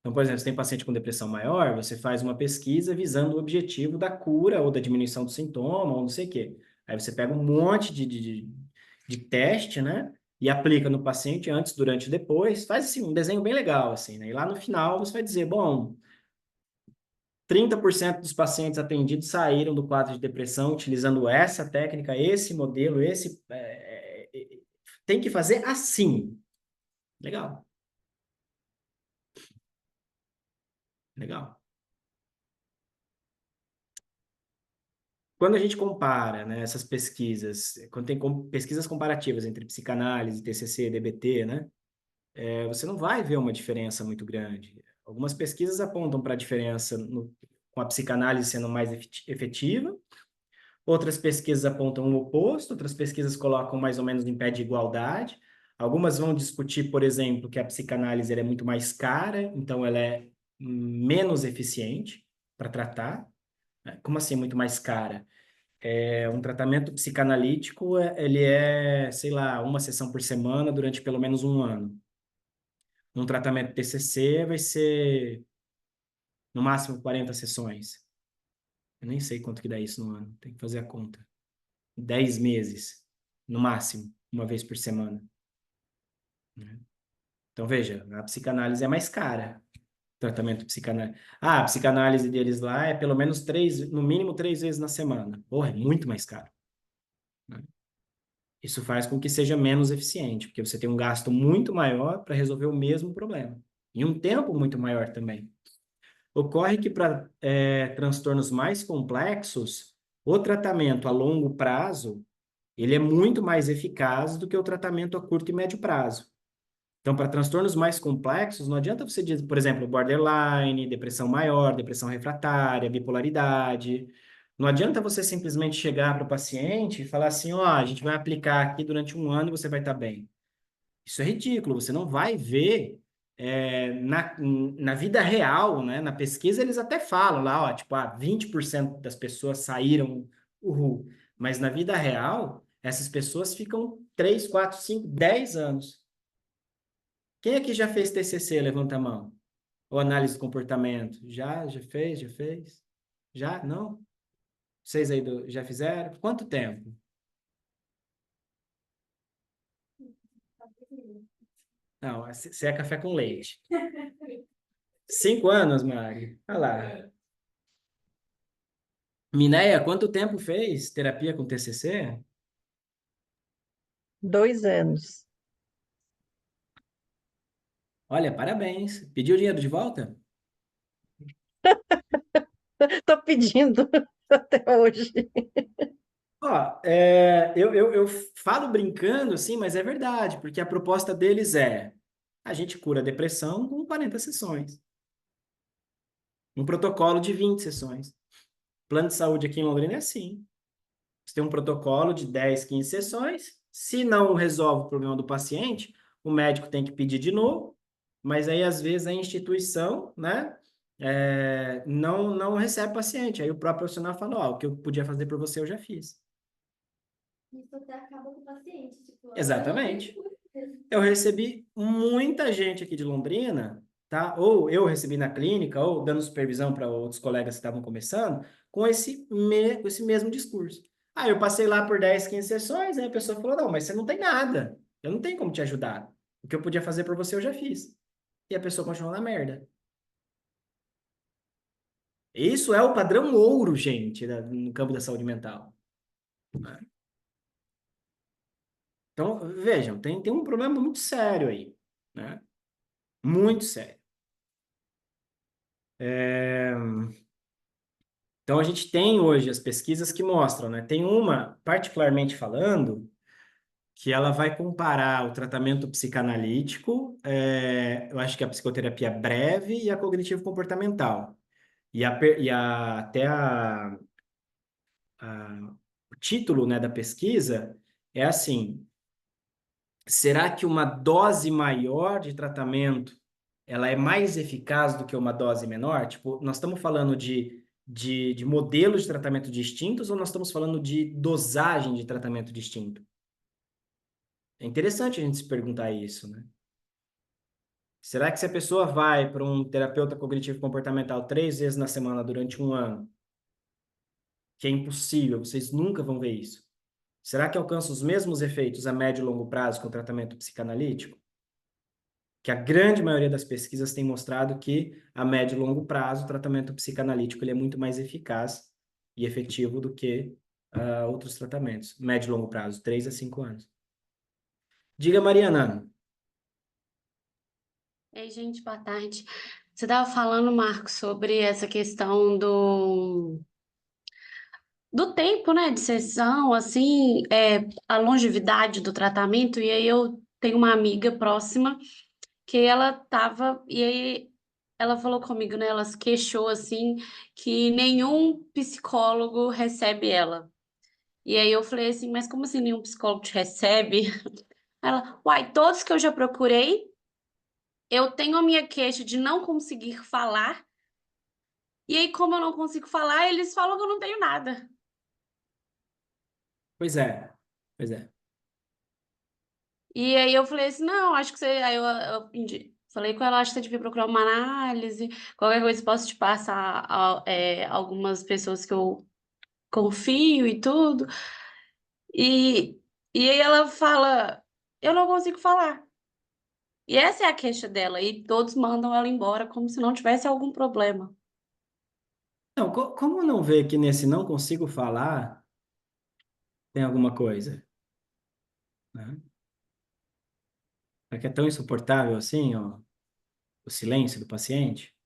Então, por exemplo, se tem paciente com depressão maior, você faz uma pesquisa visando o objetivo da cura ou da diminuição do sintoma ou não sei o quê. Aí você pega um monte de teste, né? E aplica no paciente antes, durante e depois. Faz assim, um desenho bem legal, assim, né? E lá no final você vai dizer, bom, 30% dos pacientes atendidos saíram do quadro de depressão utilizando essa técnica, esse modelo, tem que fazer assim. Legal, legal. Quando a gente compara, né, essas pesquisas, quando tem pesquisas comparativas entre psicanálise, TCC, DBT, né, você não vai ver uma diferença muito grande. Algumas pesquisas apontam para a diferença com a psicanálise sendo mais efetiva, outras pesquisas apontam o oposto, outras pesquisas colocam mais ou menos em pé de igualdade. Algumas vão discutir, por exemplo, que a psicanálise ela é muito mais cara, então ela é menos eficiente para tratar. Como assim, muito mais cara? Um tratamento psicanalítico, ele sei lá, uma sessão por semana durante pelo menos um ano. Um tratamento TCC vai ser, no máximo, 40 sessões. Eu nem sei quanto que dá isso no ano, tem que fazer a conta. 10 meses, no máximo, uma vez por semana, né? Então, veja, a psicanálise é mais cara. Tratamento psicanálise. Ah, a psicanálise deles lá é pelo menos no mínimo 3 vezes na semana. Porra, é muito mais caro, né? Isso faz com que seja menos eficiente, porque você tem um gasto muito maior para resolver o mesmo problema. E um tempo muito maior também. Ocorre que para transtornos mais complexos, o tratamento a longo prazo, ele é muito mais eficaz do que o tratamento a curto e médio prazo. Então, para transtornos mais complexos, não adianta você dizer, por exemplo, borderline, depressão maior, depressão refratária, bipolaridade. Não adianta você simplesmente chegar para o paciente e falar assim, ó, a gente vai aplicar aqui durante um ano e você vai estar bem. Isso é ridículo, você não vai ver na vida real, né? Na pesquisa eles até falam lá, ó, tipo, 20% das pessoas saíram, uhul. Mas na vida real, essas pessoas ficam 3, 4, 5, 10 anos. Quem aqui já fez TCC? Levanta a mão. Ou análise do comportamento? Já fez? Já fez? Já? Não? Vocês aí já fizeram? Quanto tempo? Não, você é café com leite. 5 anos, Mari? Olha lá. Mineia, quanto tempo fez terapia com TCC? 2 anos. Olha, parabéns. Pediu dinheiro de volta? Estou pedindo até hoje. Ó, eu falo brincando, assim, mas é verdade, porque a proposta deles é A gente cura a depressão com 40 sessões. Um protocolo de 20 sessões. Plano de saúde aqui em Londrina é assim. Você tem um protocolo de 10, 15 sessões. Se não resolve o problema do paciente, o médico tem que pedir de novo, mas aí, às vezes, a instituição, né, não recebe paciente. Aí o próprio profissional fala, ó, o que eu podia fazer por você, eu já fiz. Isso até acaba com o paciente, tipo, Exatamente. Eu recebi muita gente aqui de Londrina, tá? Ou eu recebi na clínica, ou dando supervisão para outros colegas que estavam começando, com com esse mesmo discurso. Aí eu passei lá por 10, 15 sessões, aí a pessoa falou, não, mas você não tem nada. Eu não tenho como te ajudar. O que eu podia fazer por você, eu já fiz. E a pessoa continuou na merda. Isso é o padrão ouro, gente, no campo da saúde mental. Então, vejam, tem um problema muito sério aí, né? Muito sério. Então, a gente tem hoje as pesquisas que mostram, né? Tem uma, particularmente falando, que ela vai comparar o tratamento psicanalítico, eu acho que a psicoterapia breve e a cognitivo-comportamental. Até o título, né, da pesquisa é assim: será que uma dose maior de tratamento ela é mais eficaz do que uma dose menor? Tipo, nós estamos falando de modelos de tratamento distintos ou nós estamos falando de dosagem de tratamento distinto? É interessante a gente se perguntar isso, né? Será que se a pessoa vai para um terapeuta cognitivo comportamental 3 vezes na semana durante um ano, que é impossível, vocês nunca vão ver isso? Será que alcança os mesmos efeitos a médio e longo prazo com o tratamento psicanalítico? Que a grande maioria das pesquisas tem mostrado que a médio e longo prazo o tratamento psicanalítico ele é muito mais eficaz e efetivo do que outros tratamentos. Médio e longo prazo, 3 a 5 anos. Diga, Mariana. Ei, gente, boa tarde. Você estava falando, Marcos, sobre essa questão do tempo, né, de sessão, assim, a longevidade do tratamento, e aí eu tenho uma amiga próxima que ela tava, e aí ela falou comigo, né, ela se queixou, assim, que nenhum psicólogo recebe ela. E aí eu falei assim, mas como assim nenhum psicólogo te recebe? Ela, uai, todos que eu já procurei, eu tenho a minha queixa de não conseguir falar. E aí, como eu não consigo falar, eles falam que eu não tenho nada. Pois é, pois é. E aí eu falei assim, não, acho que você. Aí falei com ela, acho que você devia procurar uma análise. Qualquer coisa, posso te passar algumas pessoas que eu confio e tudo. E, e aí ela fala, eu não consigo falar. E essa é a queixa dela. E todos mandam ela embora como se não tivesse algum problema. Não, como não ver que nesse não consigo falar tem alguma coisa, né? É que é tão insuportável assim, ó, o silêncio do paciente.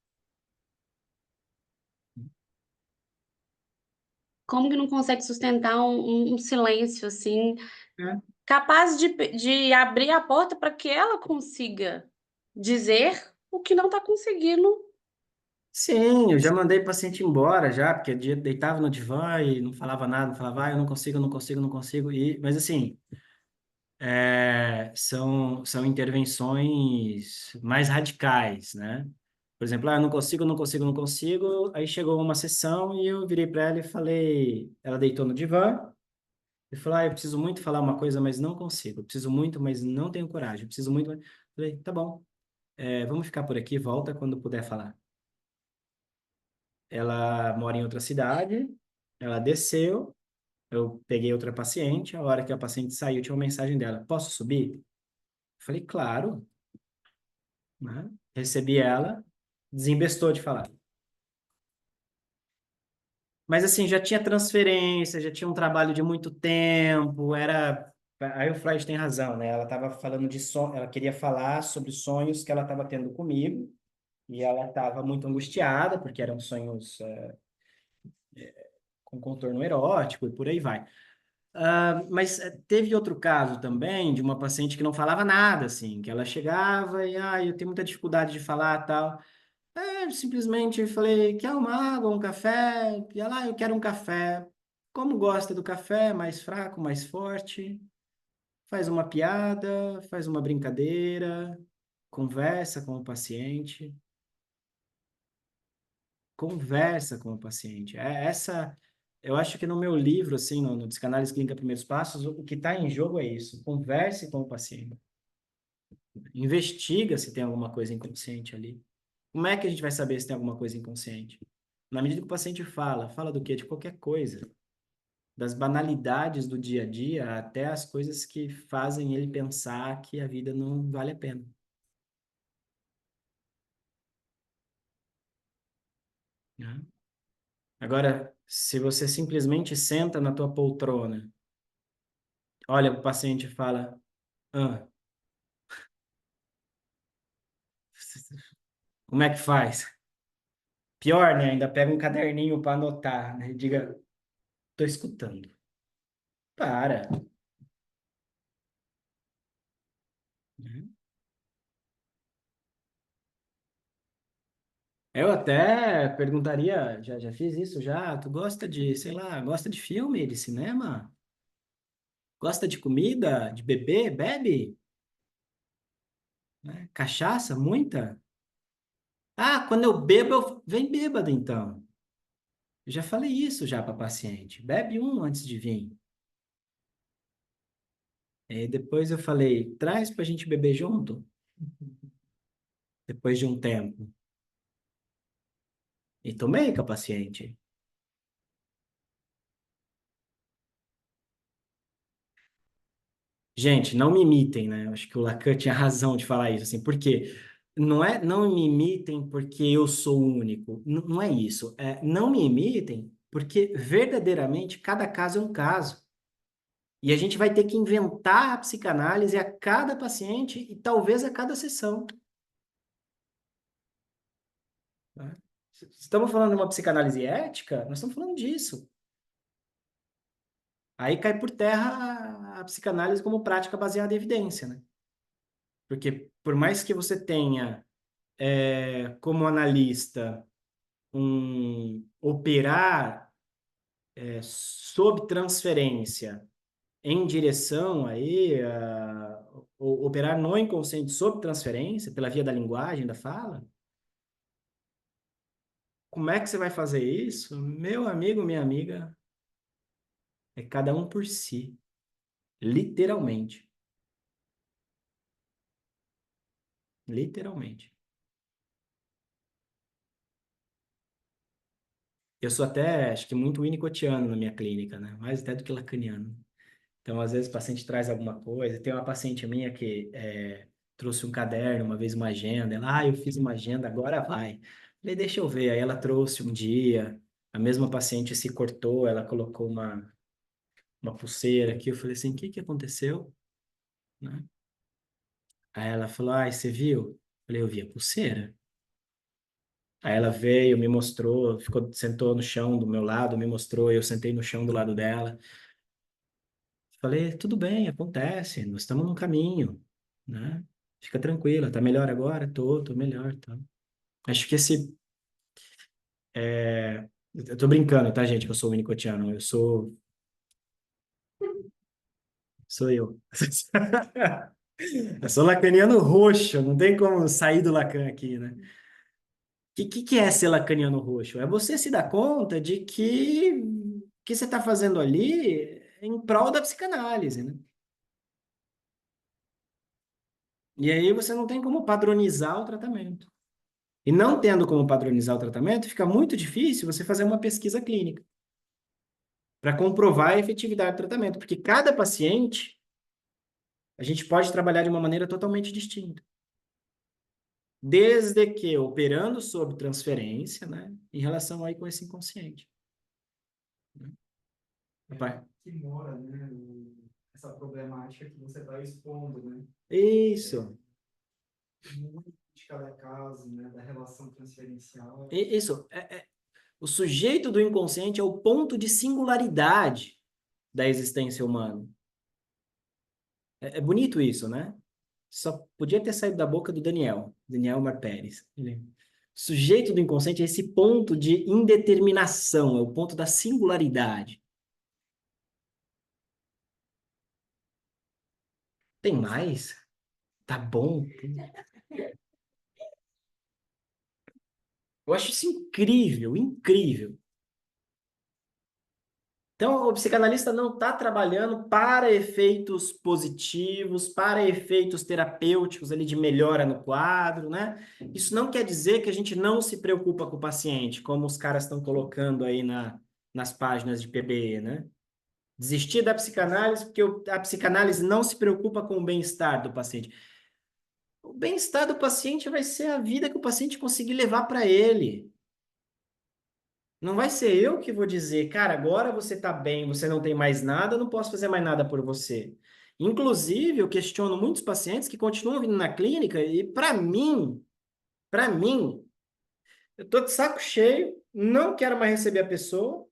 Como que não consegue sustentar um silêncio assim? É. Capaz de abrir a porta para que ela consiga dizer o que não está conseguindo. Sim, eu já mandei paciente embora já, porque deitava no divã e não falava nada, falava, eu não consigo, não consigo, não consigo. Mas assim, são intervenções mais radicais, né? Por exemplo, eu não consigo, não consigo, não consigo. Aí chegou uma sessão e eu virei para ela e falei, ela deitou no divã e falou, eu preciso muito falar uma coisa, mas não consigo. Eu preciso muito, mas não tenho coragem. Eu preciso muito, mas... Falei, tá bom, vamos ficar por aqui, volta quando puder falar. Ela mora em outra cidade, ela desceu, eu peguei outra paciente, a hora que a paciente saiu, tinha uma mensagem dela, posso subir? Falei, claro, né? Recebi ela, desembestou de falar. Mas assim, já tinha transferência, já tinha um trabalho de muito tempo, era... Aí o Freud tem razão, né? Ela estava falando de sonho, ela queria falar sobre sonhos que ela estava tendo comigo, e ela estava muito angustiada, porque eram sonhos com contorno erótico e por aí vai. Mas teve outro caso também de uma paciente que não falava nada, assim, que ela chegava e, eu tenho muita dificuldade de falar, tal. Simplesmente falei, quer uma água, um café? E ela, eu quero um café. Como gosta do café, mais fraco, mais forte? Faz uma piada, faz uma brincadeira, conversa com o paciente, conversa com o paciente. Eu acho que no meu livro, assim, no Psicanálise Clínica Primeiros Passos, o que está em jogo é isso, converse com o paciente. Investiga se tem alguma coisa inconsciente ali. Como é que a gente vai saber se tem alguma coisa inconsciente? Na medida que o paciente fala do quê? De qualquer coisa. Das banalidades do dia a dia até as coisas que fazem ele pensar que a vida não vale a pena. Né? Agora, se você simplesmente senta na tua poltrona, olha para o paciente e fala, como é que faz? Pior, né? Ainda pega um caderninho para anotar, né? E diga, tô escutando. Para. Né? Eu até perguntaria, já fiz isso já, tu gosta de, sei lá, gosta de filme, de cinema? Gosta de comida, de beber, bebe? Né? Cachaça, muita? Quando eu bebo, vem bêbado então. Eu já falei isso já para paciente. Bebe um antes de vir. E depois eu falei, traz para a gente beber junto, depois de um tempo. E tomei com a paciente. Gente, não me imitem, né? Eu acho que o Lacan tinha razão de falar isso, assim, porque não me imitem porque eu sou único. Não é isso. Não me imitem porque verdadeiramente cada caso é um caso. E a gente vai ter que inventar a psicanálise a cada paciente e talvez a cada sessão. Né? Se estamos falando de uma psicanálise ética, nós estamos falando disso. Aí cai por terra a psicanálise como prática baseada em evidência, né? Porque por mais que você tenha, como analista, operar sob transferência em direção aí, operar no inconsciente sob transferência, pela via da linguagem, da fala, como é que você vai fazer isso? Meu amigo, minha amiga, é cada um por si, literalmente. Literalmente. Eu sou até, acho que muito winnicottiano na minha clínica, né? Mais até do que lacaniano. Então, às vezes, o paciente traz alguma coisa. Tem uma paciente minha que trouxe um caderno, uma vez uma agenda. Ela, eu fiz uma agenda, agora vai. Falei, deixa eu ver. Aí ela trouxe um dia. A mesma paciente se cortou, ela colocou uma pulseira aqui. Eu falei assim, o que que aconteceu? Né? Aí ela falou, você viu? Eu falei, eu vi a pulseira. Aí ela veio, me mostrou, sentou no chão do meu lado, me mostrou, eu sentei no chão do lado dela. Falei, tudo bem, acontece, nós estamos no caminho, né? Fica tranquila, tá melhor agora? Tô melhor, tá. Acho que eu tô brincando, tá, gente, que eu sou winnicottiano, sou eu. Eu sou lacaniano roxo, não tem como sair do Lacan aqui, né? Que é ser lacaniano roxo? É você se dar conta de que que você está fazendo ali em prol da psicanálise, né? E aí você não tem como padronizar o tratamento. E não tendo como padronizar o tratamento, fica muito difícil você fazer uma pesquisa clínica para comprovar a efetividade do tratamento, porque cada paciente a gente pode trabalhar de uma maneira totalmente distinta. Desde que operando sob transferência, né, em relação aí com esse inconsciente. Que mora, né, essa problemática que você está expondo, né? Isso. Muito de cada caso, né, da relação transferencial. Isso. O sujeito do inconsciente é o ponto de singularidade da existência humana. É bonito isso, né? Só podia ter saído da boca do Daniel Mar Pérez. Sujeito do inconsciente é esse ponto de indeterminação, é o ponto da singularidade. Tem mais? Tá bom. Eu acho isso incrível, incrível. Então, o psicanalista não está trabalhando para efeitos positivos, para efeitos terapêuticos ali de melhora no quadro, né? Isso não quer dizer que a gente não se preocupa com o paciente, como os caras estão colocando aí nas páginas de PBE, né? Desistir da psicanálise porque a psicanálise não se preocupa com o bem-estar do paciente. O bem-estar do paciente vai ser a vida que o paciente conseguir levar para ele. Não vai ser eu que vou dizer, cara, agora você está bem, você não tem mais nada, eu não posso fazer mais nada por você. Inclusive, eu questiono muitos pacientes que continuam vindo na clínica e, para mim, eu estou de saco cheio, não quero mais receber a pessoa,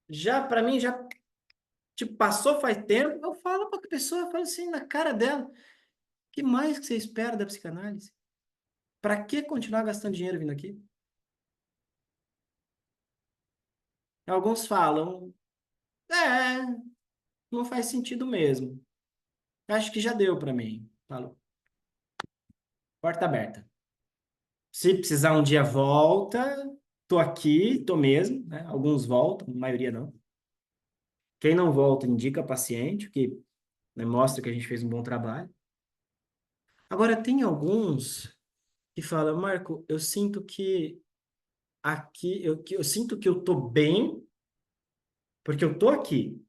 já, para mim, já, tipo, passou faz tempo, eu falo para a pessoa, eu falo assim, na cara dela, que mais que você espera da psicanálise? Para que continuar gastando dinheiro vindo aqui? Alguns falam, é, não faz sentido mesmo. Acho que já deu para mim. Falo, porta aberta. Se precisar um dia, volta. Tô aqui, tô mesmo, né? Alguns voltam, a maioria não. Quem não volta, indica paciente, que, né, mostra que a gente fez um bom trabalho. Agora, tem alguns que falam, Marco, eu sinto que aqui, eu sinto que eu tô bem, porque eu tô aqui.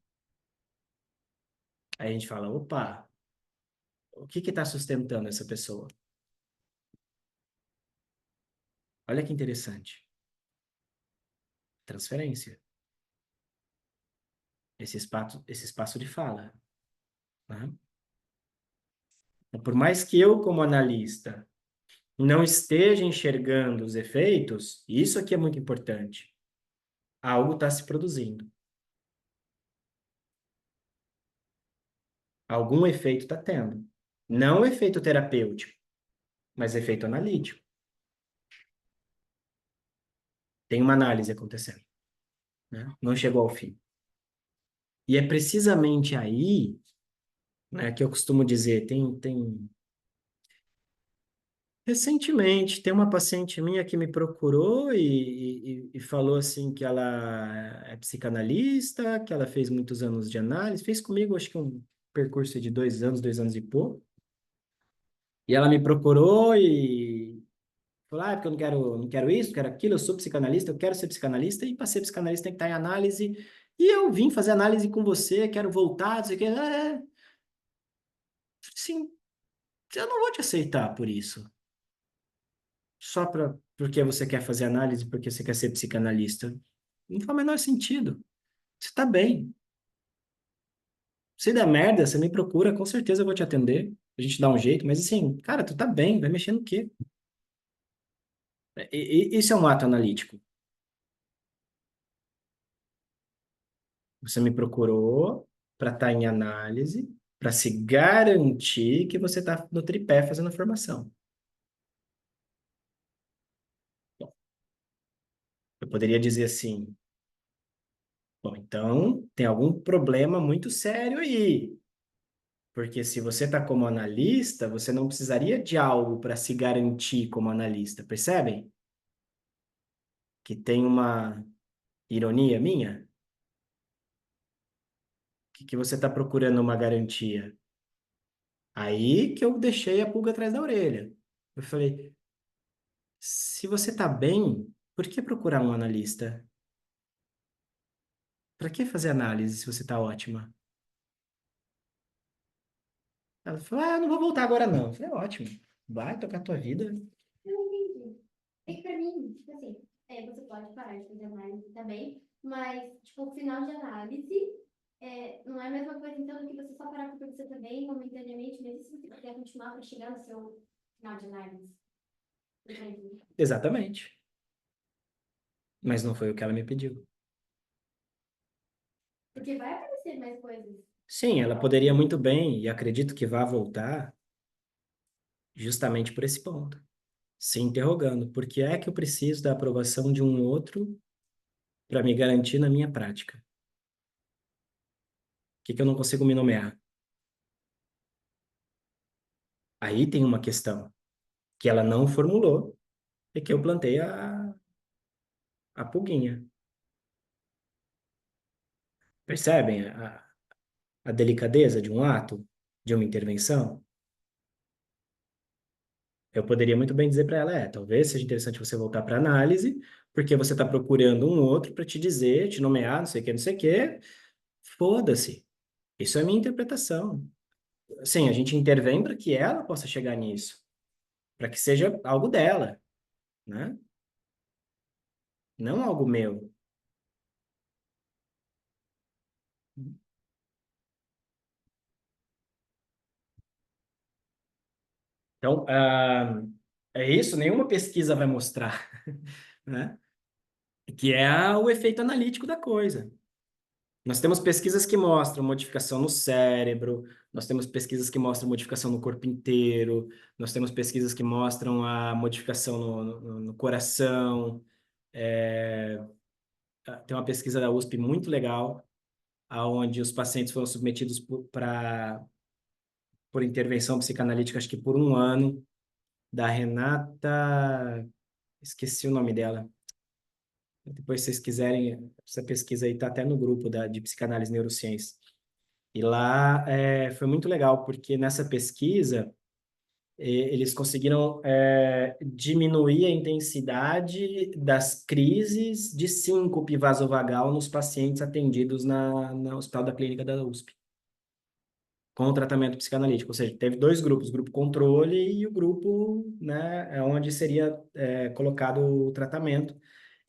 Aí a gente fala, opa, o que que tá sustentando essa pessoa? Olha que interessante. Transferência. Esse espaço de fala, né? Por mais que eu, como analista, não esteja enxergando os efeitos, isso aqui é muito importante. Algo está se produzindo. Algum efeito está tendo. Não efeito terapêutico, mas efeito analítico. Tem uma análise acontecendo, né? Não chegou ao fim. E é precisamente aí, né, que eu costumo dizer, tem recentemente, tem uma paciente minha que me procurou e falou assim que ela é psicanalista, que ela fez muitos anos de análise, fez comigo acho que um percurso de 2 anos e pouco. E ela me procurou e falou, porque eu não quero isso, não quero aquilo, eu sou psicanalista, eu quero ser psicanalista, e para ser psicanalista tem que estar em análise. E eu vim fazer análise com você, quero voltar, não sei o quê. Sim, eu não vou te aceitar por isso. Só porque você quer fazer análise, porque você quer ser psicanalista. Não faz o menor sentido. Você tá bem. Se der merda, você me procura, com certeza eu vou te atender. A gente dá um jeito, mas assim, cara, tu tá bem, vai mexer no quê? Isso é um ato analítico. Você me procurou para estar em análise, para se garantir que você está no tripé fazendo a formação. Bom, eu poderia dizer assim, bom, então tem algum problema muito sério aí. Porque se você está como analista, você não precisaria de algo para se garantir como analista, percebem? Que tem uma ironia minha? Que você está procurando uma garantia? Aí que eu deixei a pulga atrás da orelha. Eu falei, se você está bem, por que procurar um analista? Para que fazer análise se você está ótima? Ela falou, eu não vou voltar agora não. Eu falei, ótimo, vai tocar a tua vida. Eu não entendi. É que pra mim, tipo assim, você pode parar de fazer análise também, mas, tipo, o final de análise não é a mesma coisa, então, do que você só parar porque você tá bem momentaneamente, mesmo se você quiser continuar para chegar no seu final de análise. Entendi. Exatamente. Mas não foi o que ela me pediu. Porque vai aparecer mais coisas. Sim, ela poderia muito bem, e acredito que vá voltar, justamente por esse ponto, se interrogando, por que é que eu preciso da aprovação de um outro para me garantir na minha prática? O que que eu não consigo me nomear? Aí tem uma questão que ela não formulou e que eu plantei a pulguinha. Percebem a delicadeza de um ato, de uma intervenção? Eu poderia muito bem dizer para ela, talvez seja interessante você voltar para análise, porque você está procurando um outro para te dizer, te nomear, não sei o que, não sei o que. Foda-se. Isso é a minha interpretação. Sim, a gente intervém para que ela possa chegar nisso, para que seja algo dela, né? Não algo meu. Então, é isso, nenhuma pesquisa vai mostrar, né? Que é o efeito analítico da coisa. Nós temos pesquisas que mostram modificação no cérebro, nós temos pesquisas que mostram modificação no corpo inteiro, nós temos pesquisas que mostram a modificação no coração. Tem uma pesquisa da USP muito legal, onde os pacientes foram submetidos por intervenção psicanalítica, acho que por um ano, da Renata, esqueci o nome dela. Depois, se vocês quiserem, essa pesquisa aí está até no grupo de psicanálise e neurociência. E lá foi muito legal, porque nessa pesquisa eles conseguiram diminuir a intensidade das crises de síncope vasovagal nos pacientes atendidos no Hospital da Clínica da USP, com o tratamento psicanalítico. Ou seja, teve dois grupos, o grupo controle e o grupo, né, onde seria colocado o tratamento.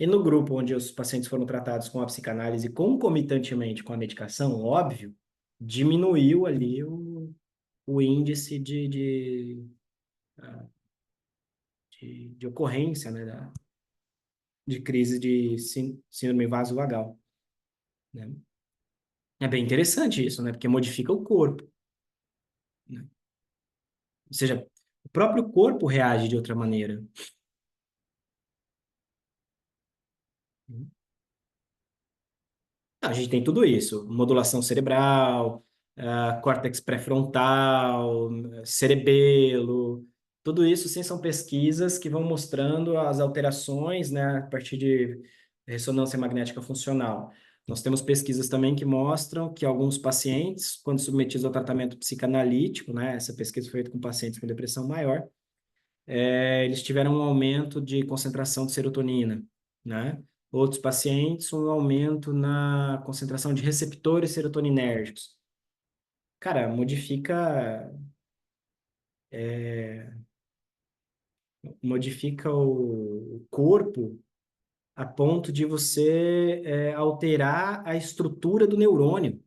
E no grupo onde os pacientes foram tratados com a psicanálise concomitantemente com a medicação, óbvio, diminuiu ali o índice de ocorrência, né, de crise de síndrome vasovagal, né? É bem interessante isso, né, porque modifica o corpo, né? Ou seja, o próprio corpo reage de outra maneira. A gente tem tudo isso, modulação cerebral, córtex pré-frontal, cerebelo, tudo isso sim são pesquisas que vão mostrando as alterações, né, a partir de ressonância magnética funcional. Nós temos pesquisas também que mostram que alguns pacientes, quando submetidos ao tratamento psicanalítico, né, essa pesquisa foi feita com pacientes com depressão maior, eles tiveram um aumento de concentração de serotonina, né? Outros pacientes, um aumento na concentração de receptores serotoninérgicos. Cara, modifica o corpo a ponto de você alterar a estrutura do neurônio.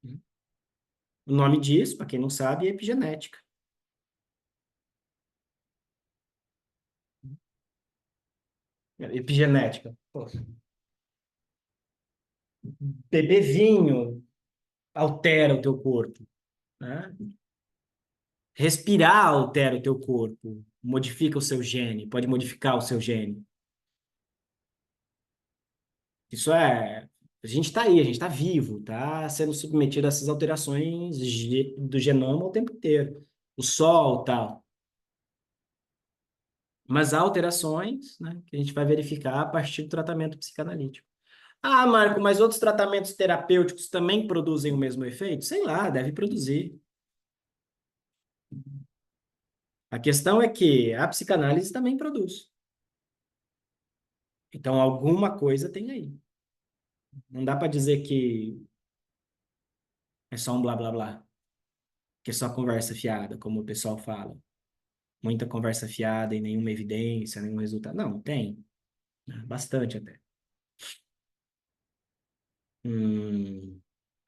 O nome disso, para quem não sabe, é epigenética. Epigenética. Pô, beber vinho altera o teu corpo, né? Respirar altera o teu corpo, modifica o seu gene, pode modificar o seu gene. Isso a gente está aí, a gente está vivo, está sendo submetido a essas alterações do genoma o tempo inteiro. O sol, tal. Mas há alterações, né, que a gente vai verificar a partir do tratamento psicanalítico. Ah, Marco, mas outros tratamentos terapêuticos também produzem o mesmo efeito? Sei lá, deve produzir. A questão é que a psicanálise também produz. Então, alguma coisa tem aí. Não dá para dizer que é só um blá blá blá, que é só conversa fiada, como o pessoal fala. Muita conversa fiada e nenhuma evidência, nenhum resultado. Não, tem, né? Bastante até.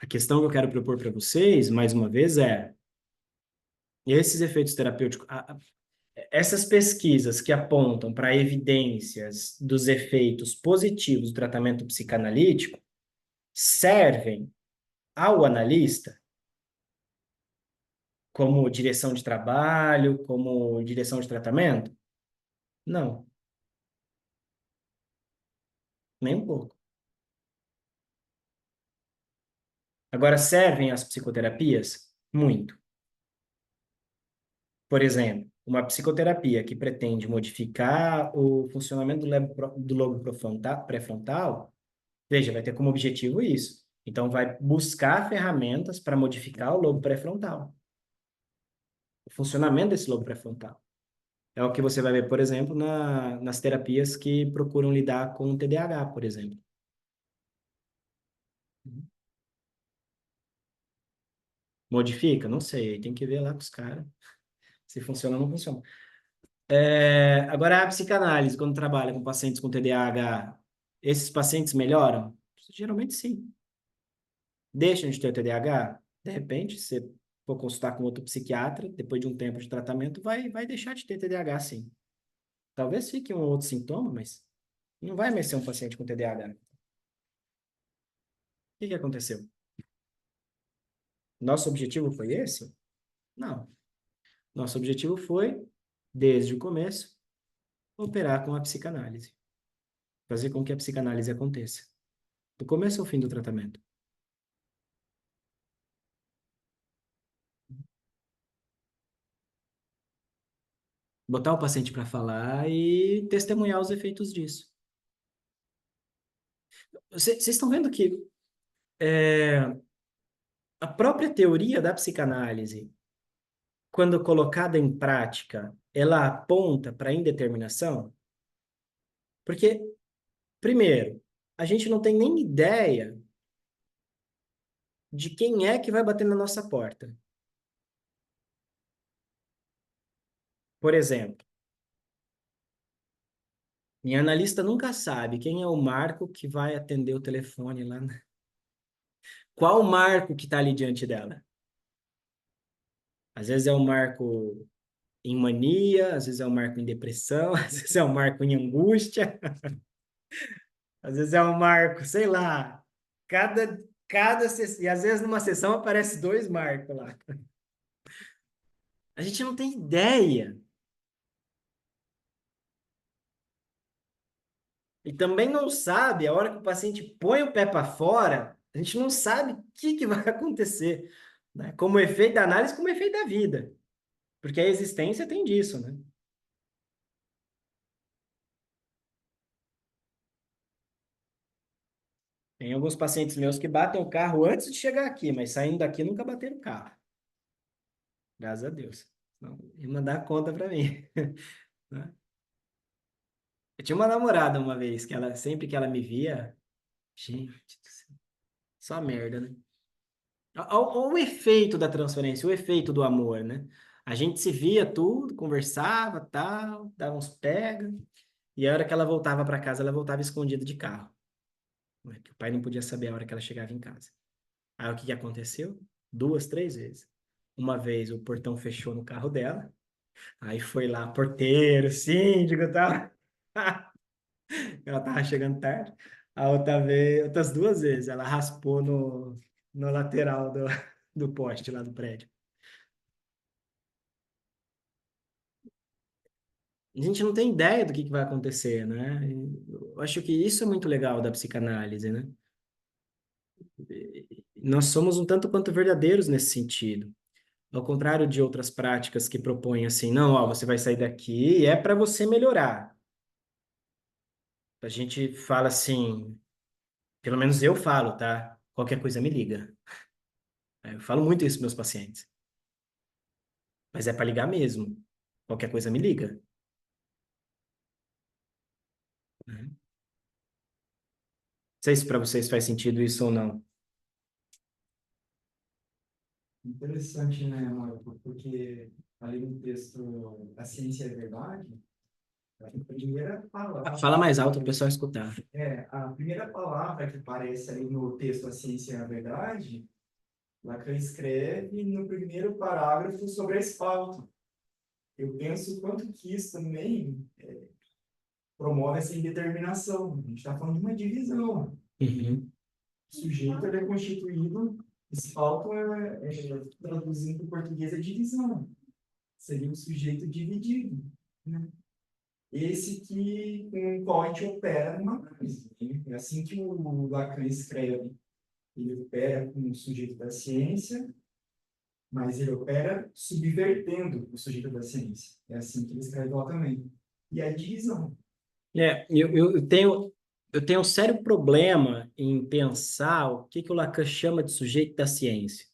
A questão que eu quero propor para vocês, mais uma vez, esses efeitos terapêuticos, essas pesquisas que apontam para evidências dos efeitos positivos do tratamento psicanalítico, servem ao analista como direção de trabalho, como direção de tratamento? Não, nem um pouco. Agora, servem as psicoterapias? Muito. Por exemplo, uma psicoterapia que pretende modificar o funcionamento do lobo pré-frontal, veja, vai ter como objetivo isso. Então, vai buscar ferramentas para modificar o lobo pré-frontal, o funcionamento desse lobo pré-frontal. É o que você vai ver, por exemplo, nas terapias que procuram lidar com o TDAH, por exemplo. Modifica? Não sei, tem que ver lá com os caras se funciona ou não funciona. Agora, a psicanálise, quando trabalha com pacientes com TDAH, esses pacientes melhoram? Geralmente sim. Deixam de ter TDAH? De repente, se você for consultar com outro psiquiatra, depois de um tempo de tratamento, vai deixar de ter TDAH sim. Talvez fique um ou outro sintoma, mas não vai mais ser um paciente com TDAH. O que aconteceu? Nosso objetivo foi esse? Não. Nosso objetivo foi, desde o começo, operar com a psicanálise. Fazer com que a psicanálise aconteça. Do começo ao fim do tratamento. Botar o paciente para falar e testemunhar os efeitos disso. Vocês estão vendo que a própria teoria da psicanálise, quando colocada em prática, ela aponta para a indeterminação? Porque, primeiro, a gente não tem nem ideia de quem é que vai bater na nossa porta. Por exemplo, minha analista nunca sabe quem é o Marco que vai atender o telefone lá. Qual o Marco que está ali diante dela? Às vezes é o Marco em mania, às vezes é o Marco em depressão, às vezes é o Marco em angústia, às vezes é o Marco, sei lá, e às vezes numa sessão aparece 2 Marcos lá. A gente não tem ideia. E também não sabe, a hora que o paciente põe o pé para fora, a gente não sabe o que vai acontecer, né? Como efeito da análise, como efeito da vida. Porque a existência tem disso, né? Tem alguns pacientes meus que batem o carro antes de chegar aqui, mas saindo daqui nunca bateram o carro. Graças a Deus. Não, ia mandar conta para mim. Né? Eu tinha uma namorada uma vez, que ela, sempre que ela me via, gente do céu, só merda, né? Olha o efeito da transferência, o efeito do amor, né? A gente se via tudo, conversava, tal, dava uns pega, e a hora que ela voltava para casa, ela voltava escondida de carro. Né? Que o pai não podia saber a hora que ela chegava em casa. Aí o que aconteceu? 2, 3 vezes. Uma vez o portão fechou no carro dela, aí foi lá, porteiro, síndico e tal. Ela tava chegando tarde. A outra vez, outras 2 vezes, ela raspou no lateral do poste lá do prédio. A gente não tem ideia do que vai acontecer, né? Eu acho que isso é muito legal da psicanálise, né? Nós somos um tanto quanto verdadeiros nesse sentido. Ao contrário de outras práticas que propõem assim, não, ó, você vai sair daqui e é para você melhorar. A gente fala assim, pelo menos eu falo, tá? Qualquer coisa me liga. Eu falo muito isso para meus pacientes. Mas é para ligar mesmo. Qualquer coisa me liga. Né? Não sei se para vocês faz sentido isso ou não. Interessante, né, Marco? Porque ali no texto A Ciência é Verdade, a primeira palavra. Fala mais alto para o pessoal escutar. A primeira palavra que aparece ali no texto A Ciência é a Verdade, Lacan escreve no primeiro parágrafo sobre a espalda. Eu penso o quanto que isso também promove essa indeterminação. A gente está falando de uma divisão. Uhum. sujeito ele é constituído, espalto traduzindo para o português é divisão. Seria um sujeito dividido, né? Esse com o qual a gente opera numa análise, né? É assim que o Lacan escreve. Ele opera com o sujeito da ciência, mas ele opera subvertendo o sujeito da ciência. É assim que ele escreve lá também. E a divisão. Eu tenho um sério problema em pensar o que o Lacan chama de sujeito da ciência.